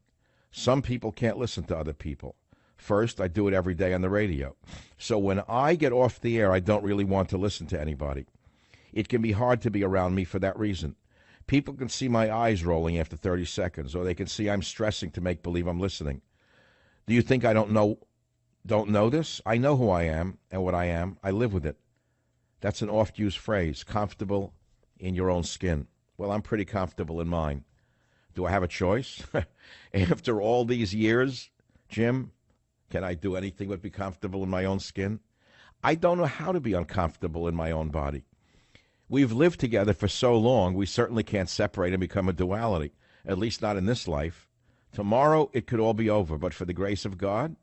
Some people can't listen to other people. First, I do it every day on the radio. So when I get off the air, I don't really want to listen to anybody. It can be hard to be around me for that reason. People can see my eyes rolling after 30 seconds, or they can see I'm stressing to make believe I'm listening. Do you think I don't know this? I know who I am and what I am. I live with it. That's an oft-used phrase, comfortable in your own skin. Well, I'm pretty comfortable in mine. Do I have a choice? After all these years, Jim, can I do anything but be comfortable in my own skin? I don't know how to be uncomfortable in my own body. We've lived together for so long, we certainly can't separate and become a duality, at least not in this life. Tomorrow, it could all be over, but for the grace of God.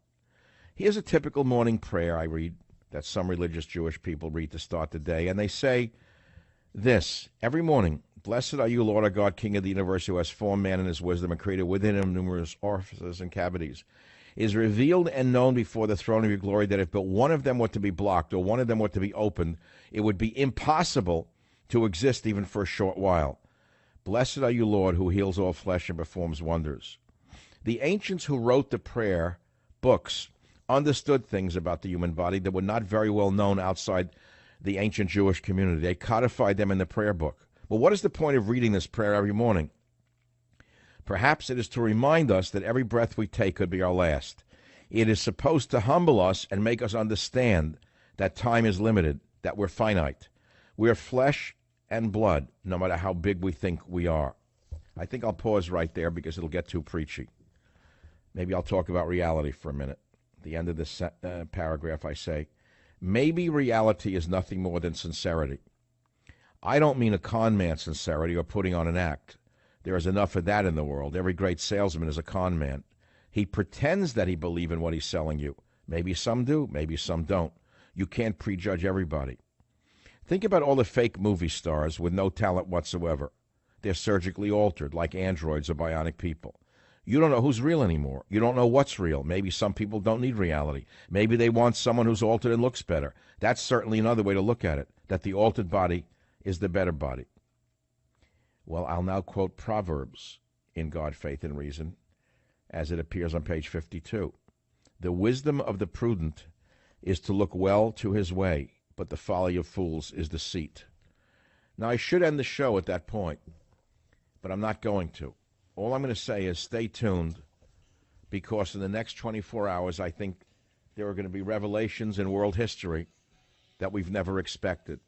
Here's a typical morning prayer I read that some religious Jewish people read to start the day, and they say this every morning: Blessed are you, Lord our God, King of the universe, who has formed man in his wisdom and created within him numerous orifices and cavities. It is revealed and known before the throne of your glory that if but one of them were to be blocked or one of them were to be opened, it would be impossible to exist even for a short while. Blessed are you, Lord, who heals all flesh and performs wonders. The ancients who wrote the prayer books understood things about the human body that were not very well known outside the ancient Jewish community. They codified them in the prayer book. Well, what is the point of reading this prayer every morning? Perhaps it is to remind us that every breath we take could be our last. It is supposed to humble us and make us understand that time is limited, that we're finite. We're flesh and blood, no matter how big we think we are. I think I'll pause right there because it'll get too preachy. Maybe I'll talk about reality for a minute. At the end of this paragraph, I say, maybe reality is nothing more than sincerity. I don't mean a con man's sincerity or putting on an act. There is enough of that in the world. Every great salesman is a con man. He pretends that he believes in what he's selling you. Maybe some do, maybe some don't. You can't prejudge everybody. Think about all the fake movie stars with no talent whatsoever. They're surgically altered, like androids or bionic people. You don't know who's real anymore. You don't know what's real. Maybe some people don't need reality. Maybe they want someone who's altered and looks better. That's certainly another way to look at it, that the altered body is the better body. Well, I'll now quote Proverbs in God, Faith, and Reason, as it appears on page 52. The wisdom of the prudent is to look well to his way, but the folly of fools is deceit. Now, I should end the show at that point, but I'm not going to. All I'm going to say is stay tuned, because in the next 24 hours, I think there are going to be revelations in world history that we've never expected.